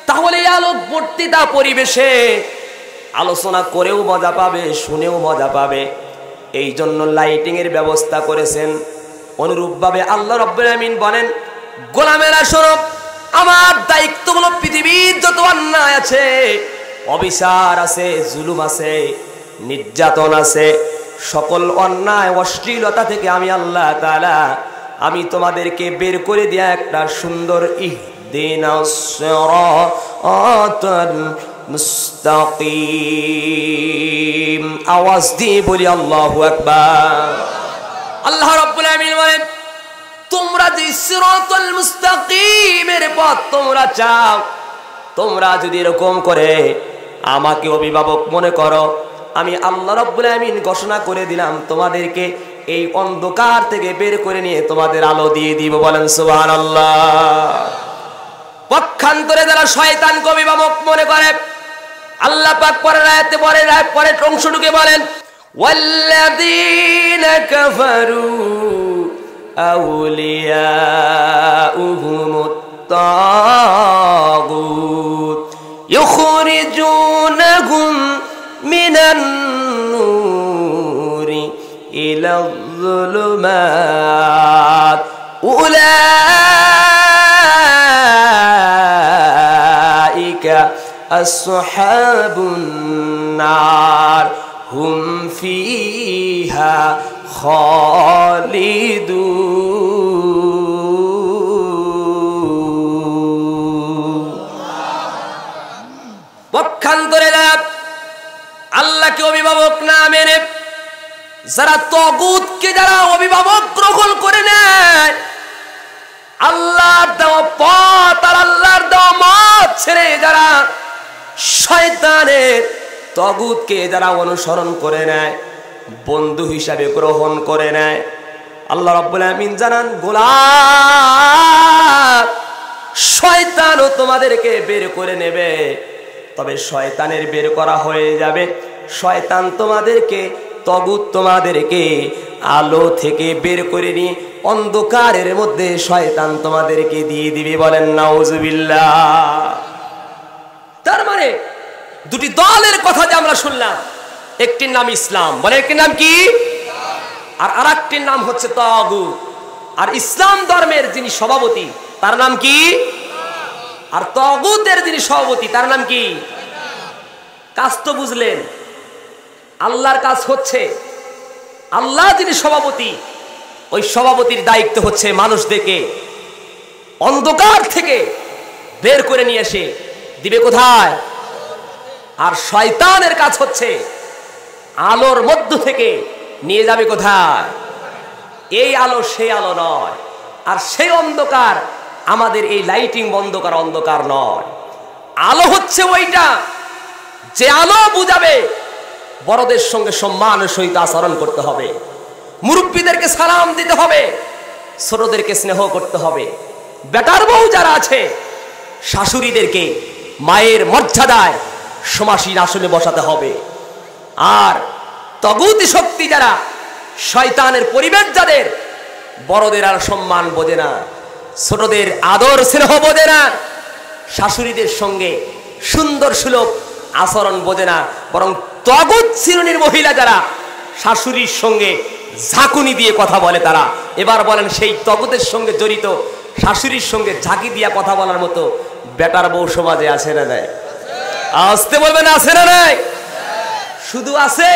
তাহলে আলোক বর্তিতা পরিবেশে আলোচনা করেও মজা পাবে, শুনেও মজা পাবে, এই জন্য লাইটিং এর ব্যবস্থা করেছেন। অনুরূপভাবে আল্লাহ রাব্বুল আলামিন বলেন, গোলামেরা শোনো, আমার দায়িত্ব হলো পৃথিবীর যত অন্যায় আছে, অবিচার আছে, জুলুম আছে, নির্যাতন আছে, সকল অন্যায় অশ্লীলতা থেকে আমি আল্লাহ তাআলা আমি তোমাদেরকে বের করে দেয়া একটা সুন্দর ইহদিনাস সিরাতাল মুস্তাকিম, আওয়াজ দিয়ে বলি আল্লাহু আকবার। আল্লাহ রাব্বুল আলামিন বলেন, তোমরা যে সিরাতাল মুস্তাকিমের পথ তোমরা চাও, তোমরা যদি এরকম করে আমাকে অভিভাবক মনে করো, আমি আল্লাহ রাব্বুল আলামিন ঘোষণা করে দিলাম তোমাদেরকে এই অন্ধকার থেকে বের করে নিয়ে তোমাদের আলো দিয়ে দিব। বলেন সুবহানাল্লাহ। পক্ষান্তরে যারা শয়তানকে অভিভাবক মনে করে, আল্লাহ পাক পরের আয়াতে পরের অংশটুকে বলেন, ওয়াল্লাযীনা কাফারু আউলিয়াউহুমুত তাগুত ইউখরিজুনাহুম মিনান নূরি ইলাল যুলুমাত উলাইকা আসহাবুন নার হুম ফিহা খালিদুন। পক্ষান্তরে আল্লাহকে অভিভাবক না মেনে যারা তাগুতকে যারা অভিভাবক গ্রহণ করে নেয়, আল্লাহর দেওয়া পথ আর আল্লাহর দেওয়া মত ছেড়ে যারা শয়তানের তাগুতকে যারা অনুসরণ করে নেয়, বন্ধু হিসাবে গ্রহণ করে নেয়, আল্লাহ রাব্বুল আলামিন জানান, গোলাম শয়তানও তোমাদেরকে বের করে নেবে, তবে শয়তানের বের করা হয়ে যাবে, শয়তান তোমাদেরকে তাগুত তোমাদেরকে আলো থেকে বের করে নিয়ে অন্ধকারের মধ্যে শয়তান তোমাদেরকে দিয়ে দিবে। বলেন নাউজুবিল্লাহ। তার মানে দুটি দলের কথা যে আমরা শুনলাম, একটির নাম ইসলাম, বলে একটির নাম কি, আর আরেকটির নাম হচ্ছে তাগুত। আর ইসলাম ধর্মের যিনি সভাপতি তার নাম কি, আর তাগুতের যিনি সভাপতি তার নাম কি? কাজ তো বুঝলেন, আল্লাহর কাজ হচ্ছে, আল্লাহ যিনি সভাপতি, ওই সভাপতির দায়িত্ব হচ্ছে মানুষদেরকে অন্ধকার থেকে বের করে নিয়ে এসে দিবে কোথায়? আর শয়তানের কাজ হচ্ছে আলোর মধ্য থেকে নিয়ে যাবে কোথায়? এই আলো সেই আলো নয়, আর সেই অন্ধকার আমাদের এই লাইটিং বন্ধ করা অন্ধকার নয়। আলো হচ্ছে ওইটা যে আলো বুঝাবে বড়দের সঙ্গে সম্মানের সহিত আচরণ করতে হবে, মুরব্বীদেরকে সালাম দিতে হবে, ছোটদেরকে স্নেহ করতে হবে। বেটার বউ যারা আছে শাশুড়িদেরকে মায়ের মর্যাদায় সমাসীন আসনে বসাতে হবে। আর তগুতি শক্তি যারা, শয়তানের পরিবেশ যাদের, বড়দের আর সম্মান বোঝে না, ছোটদের আদর স্নেহ বোঝে না, শাশুড়িদের সঙ্গে সুন্দর সুলভ আচরণ বোঝে না, বরং তগুত শ্রেণীর মহিলা যারা শাশুড়ির সঙ্গে ঝাঁকুনি দিয়ে কথা বলে তারা। এবার বলেন সেই তগুতের সঙ্গে জড়িত শাশুড়ির সঙ্গে ঝাঁকি দিয়া কথা বলার মতো বেটার বউ সমাজে আছে না নাই? আসতে বলবেন আছে না নাই? শুধু আছে,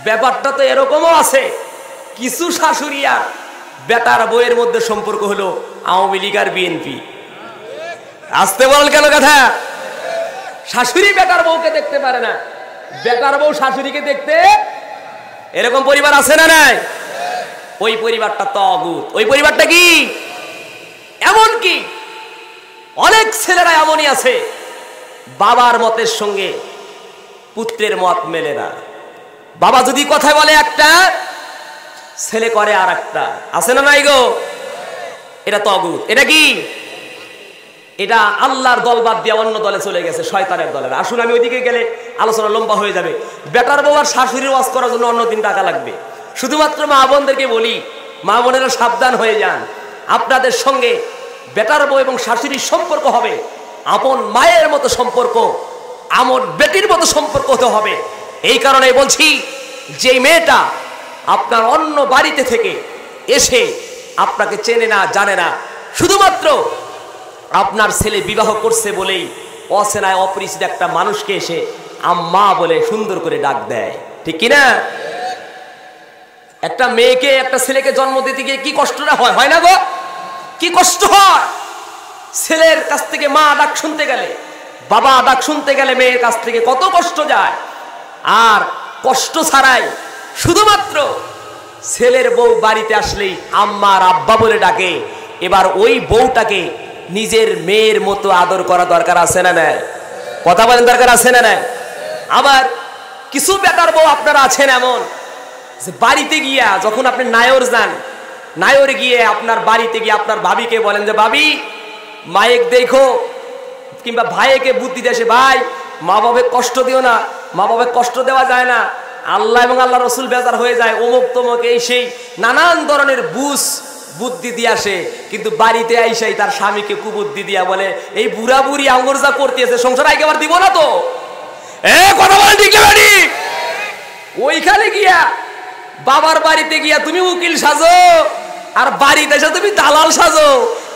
ব্যাপারটা তো এরকমও আছে, কিছু শাশুড়িয়া বেটার বউয়ের মধ্যে সম্পর্ক হলো আওয়ামী লীগ আর বিএনপি। আসতে বলেন কেন কথা? শাশুড়ি বেটার বউকে দেখতে পারে না, বেটার বউ শাশুড়িকে দেখতে, এরকম পরিবার আছে না নাই? ওই পরিবারটা তাগুত। ওই পরিবারটা কি? এমন কি অনেক ছেলেরা এমনই আছে, বাবার মতের সঙ্গে পুত্রের মত মেলে না। বাবা যদি কথা বলে একটা, ছেলে করে আর একটা। আছে না নাই গো? এটা তাগুত। এটা কি? এটা আল্লাহর দল বাদ দিয়ে অন্য দলে চলে গেছে, শয়তানের দলে। আসুন, আমি ওইদিকে গেলে আলোচনা লম্বা হয়ে যাবে। বেটার বউ আর শাশুড়ির ওয়াজ করার জন্য অন্য দিন টাকা লাগবে। শুধুমাত্র মা বোনদেরকে বলি, মা বোনেরা সাবধান হয়ে যান। আপনাদের সঙ্গে বেটার বউ এবং শাশুড়ির সম্পর্ক হবে আপন মায়ের মতো সম্পর্ক, আমন বেটির মতো সম্পর্ক হতে হবে। এই কারণে বলছি, যে মেয়েটা আপনার অন্য বাড়িতে থেকে এসে আপনাকে চেনে না, জানে না, শুধুমাত্র আপনার ছেলে বিবাহ করছে বলেই অচেনায় অপরিচিত একটা মানুষকে এসে আম্মা বলে সুন্দর করে ডাক দেয়, ঠিক কিনা? একটা মেয়েকে, একটা ছেলেকে জন্ম দিতে গিয়ে কি কষ্টটা হয়, হয় না গো? কি কষ্ট হয়! ছেলের কাছ থেকে মা ডাক শুনতে গেলে, বাবা ডাক শুনতে গেলে মেয়ের কাছ থেকে কত কষ্ট যায়। আর কষ্ট ছাড়াই শুধুমাত্র ছেলের বউ বাড়িতে আসলেই আম্মা আর আব্বা বলে ডাকে। এবার ওই বউটাকে নিজের মেয়ের মতো আদর করা দরকার আছে না নাই? কথা বলেন, দরকার আছে না নাই? আবার কিছু বেটার বউ আপনারা আছেন এমন যে বাড়িতে গিয়া, যখন আপনি নায়র যান, নায়রে গিয়ে আপনার বাড়িতে গিয়ে আপনার ভাবিকে বলেন যে ভাবি মায়েক দেখো, কিংবা ভাইকে বুদ্ধি দেশে, ভাই মা বাবা কষ্ট দিও না, মা বাবা কষ্ট দেওয়া যায় না, আল্লাহ এবং আল্লাহ রসুল বেজার হয়ে যায়, অমুক তমুক এই সেই নানান ধরনের বুদ্ধি দিয়ে আসে। কিন্তু বাড়িতে আইসাই তার স্বামীকে কুবুদ্ধি দিয়া বলে, এই বুড়া বুড়ি আঙ্গুর যা করতেছে সংসার আগে আবার দিব না তো। কথা বলেন ঠিক না? ওইখানে গিয়া বাবার বাড়িতে গিয়া তুমি উকিল সাজো, আর বাড়িতে এসে তুমি দালাল সাজো।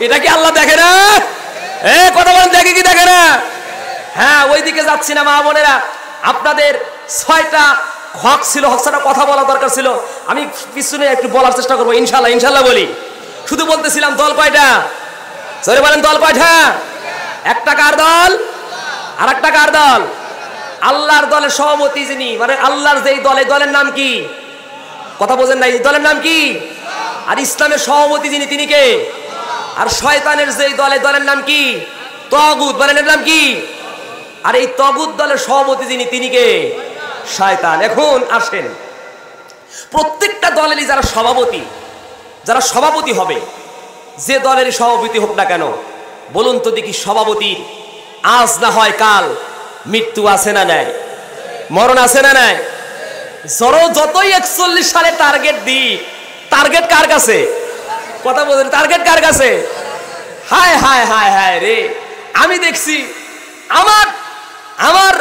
এটা কি আল্লাহ দেখে না? কথা বলেন, দেখে কি দেখে না? হ্যাঁ, ওইদিকে যাচ্ছি না মা বোনেরা। আপনাদের 6টা হক ছিল, হকটা কথা বলা দরকার ছিল। আমি পিছনে একটু বলার চেষ্টা করবো, ইনশাল্লাহ। ইনশাল্লাহ বলি। শুধু বলতেছিলাম দল কয়টা? সরে বলেন, দল কয়টা? একটা কার দল? আর একটা কার দল? আল্লাহর দলের সভাপতি যিনি, মানে আল্লাহর যেই দল, এই দলের নাম কি? কথা বোঝেন না? এই দলের নাম কি? আর ইসলামের সভাপতি যিনি, তিনি কে? আর শয়তানের যেই দল, এই দলের নাম কি? তাগুত। বলেন, এর নাম কি? আর এই তাগুত দলের সভাপতি যিনি, তিনি কে? শয়তান। এখন আসেন, প্রত্যেকটা দলেরই যারা সভাপতি হবে, যে দলেরই সভাপতি হোক না কেন, বলুন তো দেখি, সভাপতির আজ না হয় কাল মৃত্যু আছে না নাই? মরণ আছে না নাই? যতই 41 সালে টার্গেট দিই, টার্গেট কার কাছে? কথা বলেন, টার্গেট কার কাছে? হায় হায় হায় হায় রে, আমি দেখছি আমার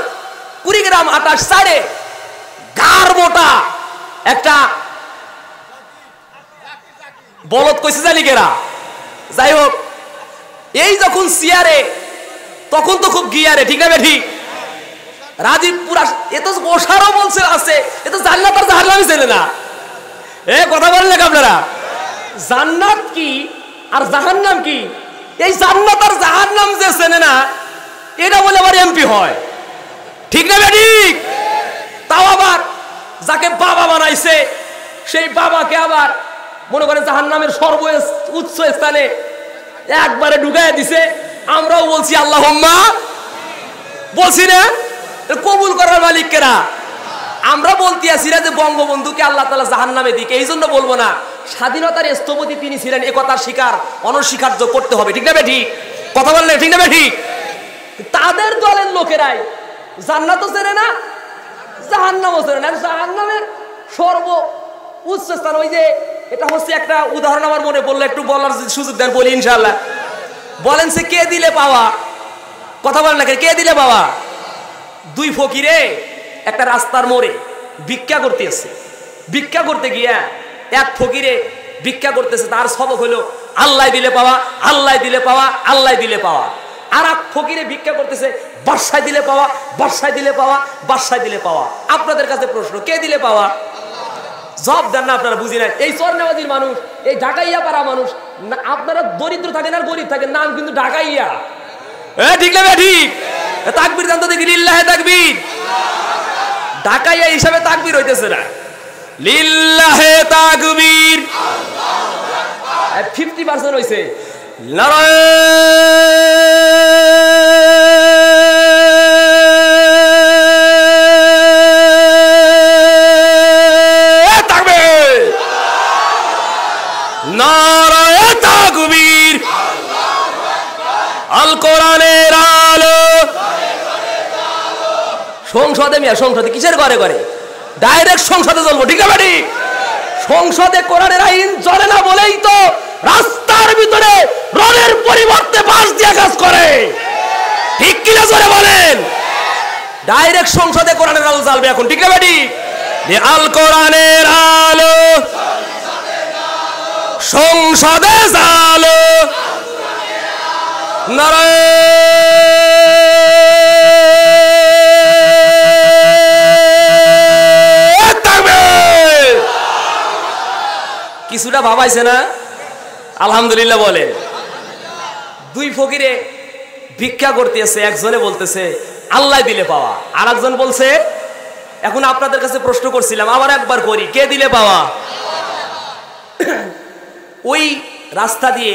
কুড়িগ্রাম 28 সাইডে গার মোটা একটা বলদ কইছে, জানি কেরা। যাই হোক, এই যখন সিয়ারে, তখন তো খুব গিয়ারে, ঠিক না ঠিক? রাজীবপুর এ তো ওষারও বলছে আছে, এ তো জান্নাত আর জাহান্নামই চেনে না। কথা বলেন না আপনারা? জান্নাত কি আর জাহান্নাম কি? এই জান্নাত আর জাহান্নাম যে চেনে না, এটা বলে আবার এমপি হয়, ঠিক না ঠিক? তাও আবার যাকে বাবা বানাইছে সেই বাবাকে আবার মনে করেন জাহান্নামের সর্বোচ্চ স্থানে একবারে ঢুকায় দিছে। আমরাও বলছি আল্লাহুম্মা, বলছি না? কবুল করার মালিক কেরা? আমরা বলতে আছি না যে বঙ্গবন্ধুকে আল্লাহ তাআলা জাহান্নামে দিক, এই জন্য বলবো না। স্বাধীনতার স্থপতি তিনি ছিলেন, এ কথার স্বীকার অনস্বীকার্য করতে হবে। ঠিক না ঠিক? কথা বললে ঠিক না ঠিক? তাদের দলের লোকেরাই জান্নাতও চেনে না, জাহান্নামও চেনে না। জাহান্নামের সর্ব উচ্চ স্থান, ওই যে এটা হচ্ছে একটা উদাহরণ আমার মনে পড়লো, একটু বলার সুযোগ দেন, বলি ইনশাআল্লাহ। বলেন সে কে দিলে পাওয়া? কথা বলেন না, কে দিলে পাওয়া? দুই ফকিরে একটা রাস্তার মোড়ে ভিক্ষা করতে এসছে। ভিক্ষা করতে গিয়া এক ফকিরে ভিক্ষা করতেছে, তার সবক হলো আল্লাহ দিলে পাওয়া, আল্লাহ দিলে পাওয়া, আল্লাহ দিলে পাওয়া। আর এক ফকিরে ভিক্ষা করতেছে বাদশায় দিলে পাওয়া, বাদশায় দিলে পাওয়া, বাদশায় দিলে পাওয়া। আপনাদের কাছে প্রশ্ন, কে দিলে পাওয়া? জব দেন না, আপনারা বুঝি না। এই চরনেবাজির মানুষ, এই ঢাকাইয়া পাড়া মানুষ, আপনারা দরিদ্র থাকেন আর গরিব থাকেন, নাম কিন্তু ঢাকাইয়া। ঠিক না ঠিক? তাকবীর জানতো দেখি, লিল্লাহে তাকবীর। ঢাকাইয়া হিসাবে তাকবীর হইতেছে না, লিল্লাহে তাকবীর 50% হইছে। নারায়ে তাকবীর, আল কোরআনের আলো। সংসদে মিয়া, সংসদে কিসের ঘরে ঘরে? ডাইরেক্ট সংসদে চলবো। ঠিক না ঠিক? সংসদে কোরআনের আইন চলে না বলেই তো রাস্তার ভিতরে রডের পরিবর্তে বাঁশ দিয়ে কাজ করে। ঠিক কিনা জোরে বলেন? ডাইরেক্ট সংসদে কোরআনের আলো জ্বলবে এখন। ঠিক না ঠিক? আল কোরআনের আলো সংসদে জ্বালো, কিছুটা ভাবাইছে না? আলহামদুলিল্লাহ বলেন। দুই ফকিরে ভিক্ষা করতেছে, একজনে বলতেছে আল্লাহ দিলে পাওয়া, আর একজন বলছে, এখন আপনাদের কাছে প্রশ্ন করছিলাম, আবার একবার করি, কে দিলে পাওয়া? ওই রাস্তা দিয়ে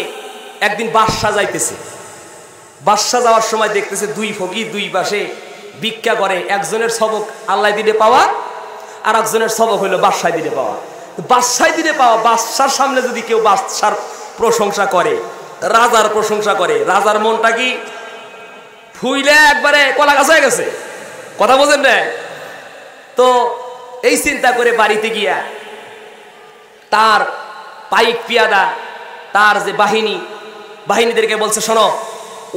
একদিন বাদশা যাইতেছে। বাদশা যাওয়ার সময় দেখতেছে দুই ফকির দুই পাশে ভিক্ষা করে, একজনের সবক আল্লাহ দিলে পাওয়া, আর একজনের সবক হইলো বাদশায় দিলে পাওয়া। বাদশায় দিলে পাওয়া, বাদশার সামনে যদি কেউ বাদশার প্রশংসা করে, রাজার প্রশংসা করে, রাজার মনটা কি ফুইলে একবারে কলা গাছ হয়ে গেছে। কথা বোঝেন না? তো এই চিন্তা করে বাড়িতে গিয়া তার পাইক পিয়াদা, তার যে বাহিনীদেরকে বলছে, শোনো,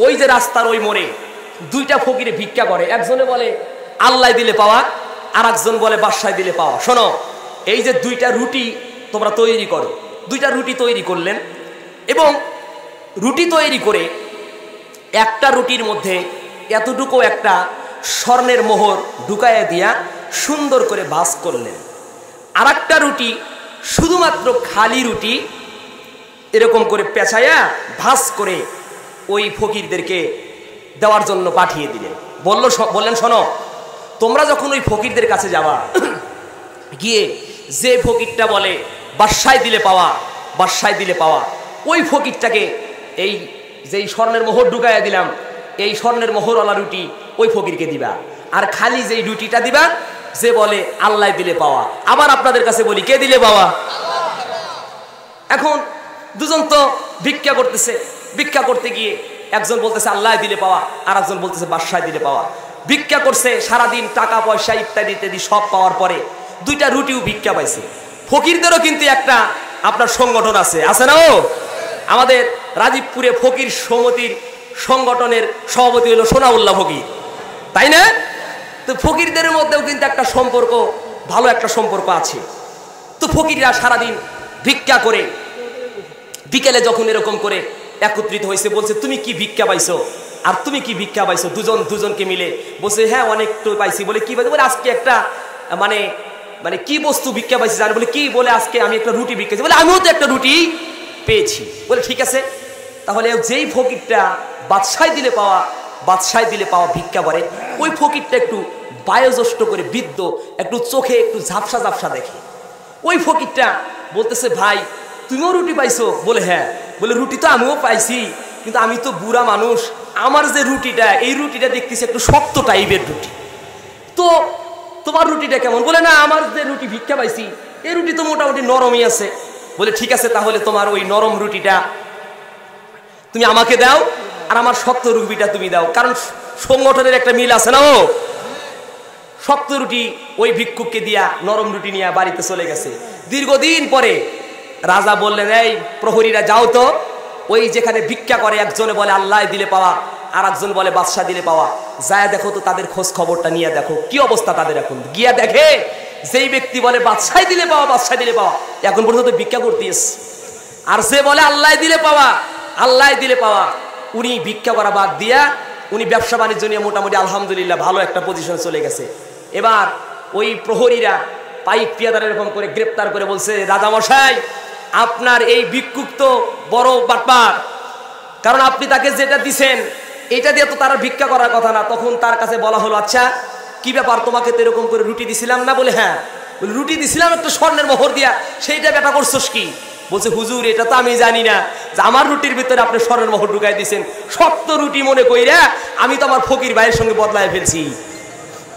ওই যে রাস্তার ওই মোড়ে দুইটা ফকিরে ভিক্ষা করে, একজনে বলে আল্লাহ দিলে পাওয়া, আর একজন বলে বাদশায় দিলে পাওয়া। শোনো, এই যে দুইটা রুটি তোমরা তৈরি করো। দুইটা রুটি তৈরি করলেন, এবং রুটি তৈরি করে একটা রুটির মধ্যে এতটুকু একটা স্বর্ণের মোহর ঢুকাইয়া দিয়া সুন্দর করে ভাঁজ করলেন। আর একটা রুটি শুধুমাত্র খালি রুটি এরকম করে পেঁচাইয়া ভাঁজ করে ওই ফকিরদেরকে দেওয়ার জন্য পাঠিয়ে দিলেন। বললেন, শোনো, তোমরা যখন ওই ফকিরদের কাছে যাবা, গিয়ে যে ফকিরটা বলে বাদশায় দিলে পাওয়া, বাদশায় দিলে পাওয়া, ওই ফকিরটাকে এই যেই স্বর্ণের মোহর ঢুকাইয়া দিলাম, এই স্বর্ণের মোহরওয়ালা রুটি ওই ফকিরকে দিবা, আর খালি যেই রুটিটা দিবা যে বলে আল্লাহ দিলে পাওয়া। আবার আপনাদের কাছে বলি, কে দিলে পাওয়া? এখন দুজন তো ভিক্ষা করতেছে, ভিক্ষা করতে গিয়ে একজন বলতেছে আল্লাহ দিলে পাওয়া, আর একজন বলতেছে বাদশায় দিলে পাওয়া। ভিক্ষা করছে সারাদিন, টাকা পয়সা ইত্যাদি ইত্যাদি সব পাওয়ার পরে দুইটা রুটিও ভিক্ষা পাইছে। ফকিরদেরও কিন্তু একটা আপনার সংগঠন আছে, আছে না? ও আমাদের রাজীবপুরে ফকির সমিতির সংগঠনের সভাপতি হলো সোনাউল্লাহ ফকির, তাই না? তো ফকিরদের মধ্যেও কিন্তু একটা সম্পর্ক, ভালো একটা সম্পর্ক আছে। তো ফকিররা সারাদিন ভিক্ষা করে বিকেলে যখন এরকম করে একত্রিত হয়েছে, বলছে তুমি কি ভিক্ষা পাইছো, আর তুমি কি ভিক্ষা পাইছো? দুজনকে মিলে বলছে হ্যাঁ অনেক তো পাইছি। বলে কি পাইছো? বলে আজকে একটা মানে মানে কি বস্তু ভিক্ষা পাইছি জানি। বলে কি? বলে আজকে আমি একটা রুটি ভিক্ষা পেয়েছি। বলে আমিও তো একটা রুটি পেয়েছি। বলে ঠিক আছে, তাহলে যেই ফকিরটা বাদশায় দিলে পাওয়া ভিক্ষা করে, ওই ফকিরটা একটু বায়োজ্যেষ্ঠ করে বৃদ্ধ, একটু চোখে একটু ঝাপসা ঝাপসা দেখে। ওই ফকিরটা বলতেছে, ভাই তুমিও রুটি পাইছো? বলে হ্যাঁ। বলে রুটি তো আমিও পাইছি, কিন্তু আমি তো বুড়া মানুষ, আমার যে রুটিটা, এই রুটিটা দেখতেছি একটু শক্ত টাইপের রুটি, তো তোমার রুটিটা কেমন? বলে না, আমার যে রুটি ভিক্ষা পাইছি এই রুটি তো মোটামুটি নরমই আছে। বলে ঠিক আছে, তাহলে তোমার ওই নরম রুটিটা তুমি আমাকে দাও, আর আমার শক্ত রুটিটা তুমি দাও, কারণ সংগঠনের একটা মিল আছে না। ও শক্ত রুটি ওই ভিক্ষুককে দিয়া নরম রুটি নিয়ে বাড়িতে চলে গেছে। দীর্ঘদিন পরে রাজা বললেন, এই প্রহরীরা যাও তো, ওই যেখানে ভিক্ষা করে একজনে বলে আল্লাহ দিলে পাওয়া, আর একজন বলে বাদশা দিলে পাওয়া, যায় দেখো তো তাদের খোঁজ খবরটা নিয়ে দেখো কি অবস্থা তাদের। এখন গিয়া দেখে যেই ব্যক্তি বলে বাদশাই দিলে পাওয়া, বাদশাই দিলে পাওয়া, এখন পর্যন্ত ভিক্ষা করতেস, আর যে বলে আল্লাহ দিলে পাওয়া, আল্লাহ দিলে পাওয়া, উনি ভিক্ষা করা বাদ দিয়া উনি ব্যবসা বাণিজ্য নিয়ে মোটামুটি আলহামদুলিল্লাহ ভালো একটা পজিশন চলে গেছে। এবার ওই প্রহরীরা পাইক পিয়াদার এরকম করে গ্রেপ্তার করে বলছে, রাজামশাই আপনার এই ভিক্ষুক তো বড় বাটপার, কারণ আপনি তাকে যেটা দিছেন এটা দিয়ে তো তার ভিক্ষা করার কথা না। তখন তার কাছে বলা হলো, আচ্ছা কি ব্যাপার, তোমাকে তো এরকম করে রুটি দিছিলাম না? বলে হ্যাঁ। রুটি দিছিলাম একটা স্বর্ণের মোহর দিয়া, সেইটা বেটা করছোস কি? বলছে, হুজুর এটা তো আমি জানি না যে আমার রুটির ভিতরে আপনি স্বর্ণের মোহর ঢুকাই দিয়েছেন, শক্ত রুটি মনে কইরা আমি তো আমার ফকির ভাইয়ের সঙ্গে বদলায় ফেলছি।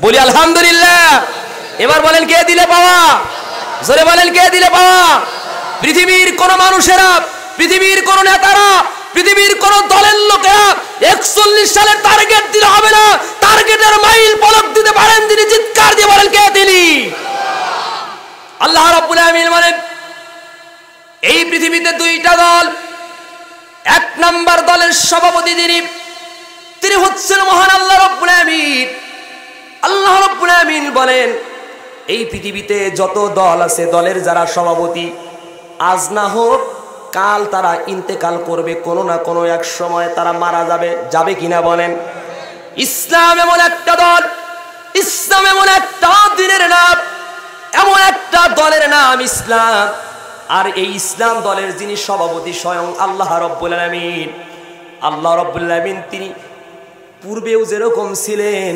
বলি আলহামদুলিল্লাহ। এবার বলেন কে দিলে পাওয়া? জোরে বলেন কে দিলে পাওয়া? পৃথিবীর কোন মানুষেরা, পৃথিবীর কোন নেতারা, পৃথিবীর কোন দলের লোকেরা 41 সালের টার্গেট দিলে হবে না, টার্গেটের মাইল ফলক দিতে পারেন তিনি। চিৎকার দিয়ে বলেন কে তিনি? আল্লাহ রাব্বুল আলামিন বলেন, এই পৃথিবীতে দুইটা দল, এক নাম্বার দলের সভাপতি তিনি হচ্ছেন মহান আল্লাহ রাব্বুল আলামিন। আল্লাহ রাব্বুল আলামিন বলেন, এই পৃথিবীতে যত দল আছে, দলের যারা সভাপতি, আজ না হোক কাল তারা ইন্তেকাল করবে, কোনো না কোনো এক সময় তারা মারা যাবে। যাবে কিনা বলেন? ইসলাম এমন একটা দল, ইসলাম এমন একটা দিনের নাম, এমন একটা দলের নাম ইসলাম, আর এই ইসলাম দলের যিনি সভাপতি স্বয়ং আল্লাহ রাব্বুল আলামিন। আল্লাহ রাব্বুল আলামিন তিনি পূর্বেও যেরকম ছিলেন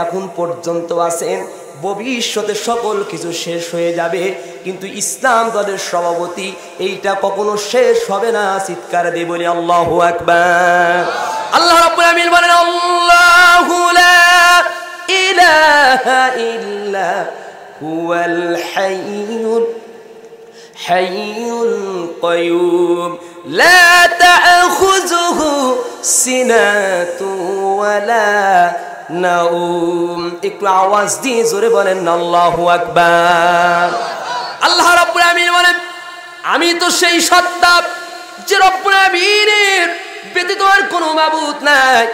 এখন পর্যন্ত আছেন, ভবিষ্যতে সকল কিছু শেষ হয়ে যাবে, কিন্তু ইসলাম দলের সভাপতি এইটা কখনো শেষ হবে না। চিৎকার দিয়ে বলি আল্লাহু আকবার। আল্লাহ রাব্বুল আলামিন বলেন, আল্লাহু লা ইলাহা ইল্লা হুয়াল হাইয়ুল কাইয়ুম লা তা'খুযুহু সিনাতুন ওয়ালা নাউম। একটু আওয়াজ দিয়ে জোরে বলেন আল্লাহু আকবার। আল্লাহ রাব্বুল আলামিন বলেন, আমি তো সেই সত্তা যে রব্বুল আলামিনের ব্যতীত আর কোনো মাবুদ নাই।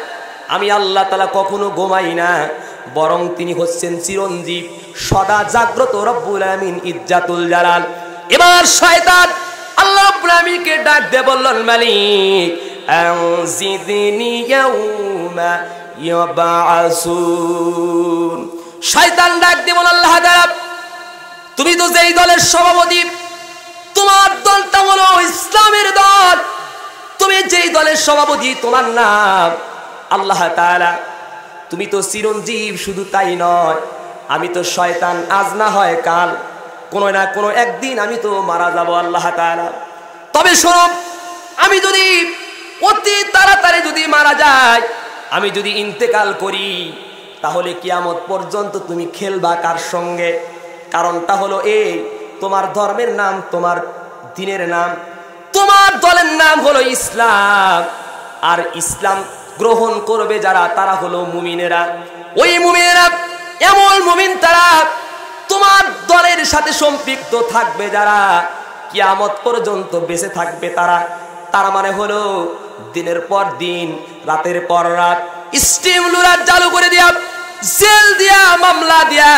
আমি আল্লাহ তাআলা কখনো ঘুমাই না, বরং তিনি হচ্ছেন চিরঞ্জীব, সদা জাগ্রত রব্বুল আলামিন ইজ্জাতুল জালাল। এবার শয়তান আল্লাহ রাব্বুল আলামিনকে ডাক দিয়ে বললেন, মালিক আনজিদনি ইয়াউমা ইয়াবাসুন। শয়তান ডাক দিয়ে বলল, আল্লাহ তাআলা তুমি তো যেই দলের সভাপতি, তোমার দলটা হলো ইসলামের দল, তুমি যেই দলের সভাপতি তোমার নাম আল্লাহ তাআলা, তুমি তো চিরঞ্জীব। শুধু তাই নয়, আমি তো শয়তান, আজ না হয় কাল কোনো না কোনো একদিন আমি তো মারা যাব আল্লাহ তাআলা। তবে শোনো, আমি যদি অতি তাড়াতাড়ি যদি মারা যাই, আমি যদি ইন্তেকাল করি, তাহলে কিয়ামত পর্যন্ত তুমি খেলবা কার সঙ্গে? কারণটা হলো এই, তোমার ধর্মের নাম, তোমার দ্বীনের নাম, তোমার দলের নাম হলো ইসলাম, আর ইসলাম গ্রহণ করবে যারা, তারা হলো মুমিনেরা। ওই মুমিনেরা এমন মুমিন তারা, তোমার দলের সাথে সম্পৃক্ত থাকবে যারা, কিয়ামত পর্যন্ত বেঁচে থাকবে তারা। তার মানে হলো দিনের পর দিন, রাতের পর রাত স্টিম লুরার চালু করে দিয়া, জেল দিয়া, মামলা দিয়া,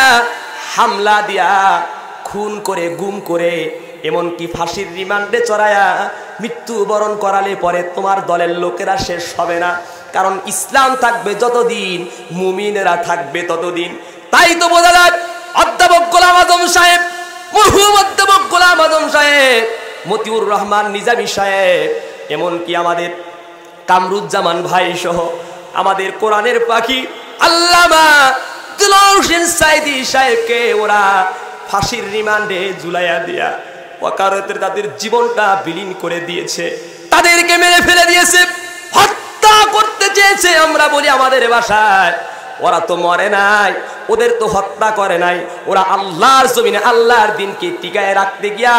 হামলা দিয়া, খুন করে, গুম করে, এমনকি ফাঁসির রিমান্ডে চড়ায়া মৃত্যুবরণ করালে পরে তোমার দলের লোকেরা শেষ হবে না। কারণ ইসলাম থাকবে যতদিন, মুমিনেরা থাকবে ততদিন। তাই তো বোঝা যায় অধ্যাপক গোলাম আজম সাহেব, মরহুম অধ্যাপক গোলাম আজম সাহেব, মতিউর রহমান নিজামী সাহেব, এমনকি আমাদের কামরুজ্জামান ভাই সহ আমাদের কোরআনের পাখি আল্লামা মনোয়ার হোসেন সাইদি সাহেবকে ওরা ফাঁসির রিমান্ডে ঝুলাইয়া দিয়া ওয়াকারতের তাদের জীবনটা বিলীন করে দিয়েছে, তাদেরকে মেরে ফেলে দিয়েছে, হত্যা করতে চেয়েছে। আমরা বলি আমাদের ভাষায়, ওরা তো মরে নাই, ওদের তো হত্যা করে নাই, ওরা আল্লাহর জমিনে আল্লাহর দিনকে টিকায় রাখতে গিয়া,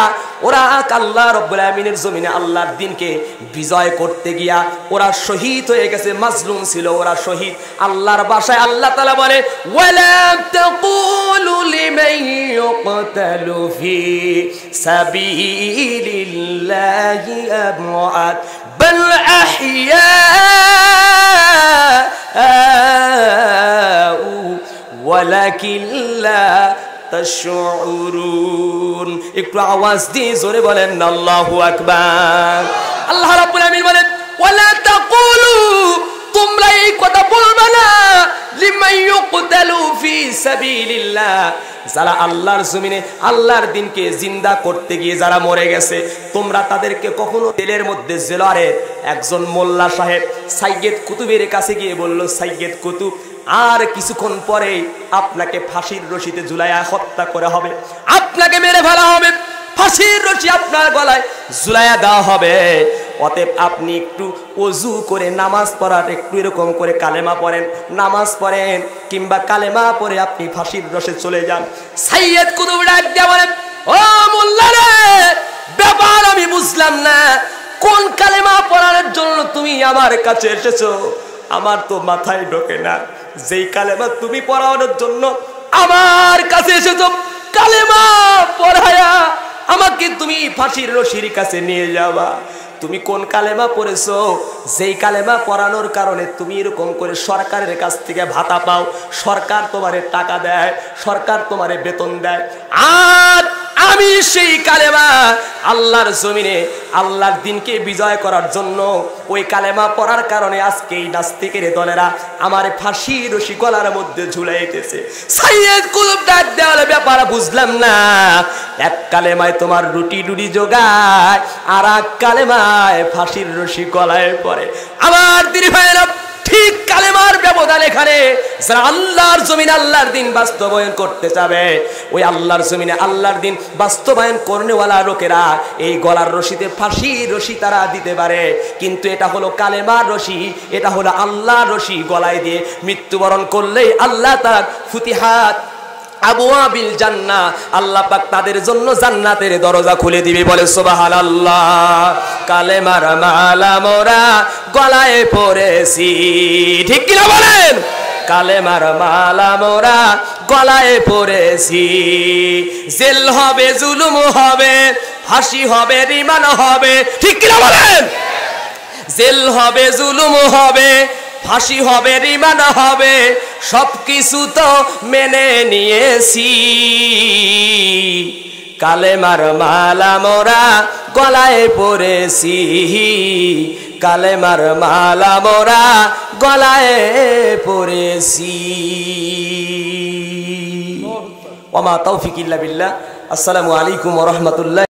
ওরা আল্লাহ রাব্বুল আমিনের জমিনে আল্লাহর দিনকে বিজয় করতে গিয়া ওরা শহীদ হয়ে গেছে, মাজলুম ছিল, ওরা শহীদ। আল্লাহর ভাষায় আল্লাহ তাআলা বলে, ওয়ালা তাকুলু লিমান ইউকতালু ফি সাবিলিল্লাহি আমওয়াত বাল আহইয়া ওয়ালাকিন লা তাশউরুন। একটু আওয়াজ দিয়ে জোরে বলেন আল্লাহু আকবার। আল্লাহ রাব্বুল আমিন বলেন, ওয়ালা তাকুলু, তোমরা এই কথা বলবে না, লিমান ইউকতালু ফি সাবিলিল্লাহ, যারা আল্লাহর জমিনে আল্লাহর দিনকে জিন্দা করতে গিয়ে যারা মরে গেছে, তোমরা তাদেরকে কখনো জেলের মধ্যে জেলারে একজন মোল্লা সাহেব সাইয়েদ কুতুবের কাছে গিয়ে বলল, সাইয়েদ কুতুব, আর কিছুক্ষণ পরে আপনাকে ফাঁসির রশিতে ঝুলাইয়া হত্যা করা হবে, আপনাকে মেরে ফেলা হবে, ফাঁসির রশি আপনার গলায় ঝুলাইয়া দেওয়া হবে, অতএব আপনি একটু ওযু করে নামাজ পড়ার, একটু এরকম করে কালেমা পড়েন, নামাজ পড়েন, কিংবা কালেমা পড়ে আপনি ফাঁসির রশে চলে যান। সাইয়েদ কুতুব ডাক দিয়ে বলেন, ও মোল্লা রে, ব্যাপার আমি বুঝলাম না, কোন কালেমা পড়ার জন্য তুমি আমার কাছে এসেছো? আমার তো মাথায় ঢোকে না, যেই কালেমা তুমি পড়ানোর জন্য আমার কাছে এসেছো, কালেমা পড়ায়া আমাকে তুমি ফাঁসির রশির কাছে নিয়ে যাবা, তুমি কোন কালেমা পড়েছো? যেই কালেমা পড়ানোর কারণে তুমি এরকম করে সরকারের কাছ থেকে ভাতা পাও, সরকার তোমারে টাকা দেয়, সরকার তোমারে বেতন দেয়, আর আমি সেই কালেমা আল্লাহর জমিনে আল্লাহর দিনকে বিজয় করার জন্য ওই কালেমা পড়ার কারণে আজকে এই নাস্তিকের দলেরা আমার ফাঁসির রশি গলার মধ্যে ঝুলাইতেছে। সাইয়েদ কুতুব ডাক দেওয়ার ব্যাপার বুঝলাম না, এক কালেমায় তোমার রুটি ডুডি জোগায়, আর এক কালেমায় ফাঁসির রশি গলায় পড়ে। আমার দিদি ভাইয়েরা, ঠিক কালেমার ব্যবধান এখানে, যারা আল্লাহর জমিনে আল্লাহর দিন বাস্তবায়ন করতে চাবে, ওই আল্লাহর জমিনে আল্লাহর দিন বাস্তবায়ন করনেওয়ালা লোকেরা এই গলার রশিতে ফাঁসির রশি তারা দিতে পারে, কিন্তু এটা হলো কালেমার রশি, এটা হলো আল্লাহর রশি, গলায় দিয়ে মৃত্যুবরণ করলেই আল্লাহ তাআলা ফুতিহাত আবওয়াবিল জান্নাহ, আল্লাহ পাক তাদের জন্য জান্নাতের দরজা খুলে দিবে। বলে সুবহানাল্লাহ। কালেমার মালা মোরা গলায় পরেছি, ঠিক কি না বলেন? কালেমার মালা মোরা গলায় পরেছি, জেল হবে, জুলুম হবে, ফাঁসি হবে, রিমান্ড হবে, ঠিক কি না বলেন? জেল হবে, জুলুম হবে, ফাঁসি হবে, রিমান্ড হবে, সবকিছু তো মেনে নিয়েছি, কালেমার মালা মোরা গলায় পরেছি, কালেমার মালা মোরা গলায় পরেছি। ওয়া মা তাওফিক ইল্লা বিল্লাহ। আসসালামু আলাইকুম ওয়া রাহমাতুল্লাহ।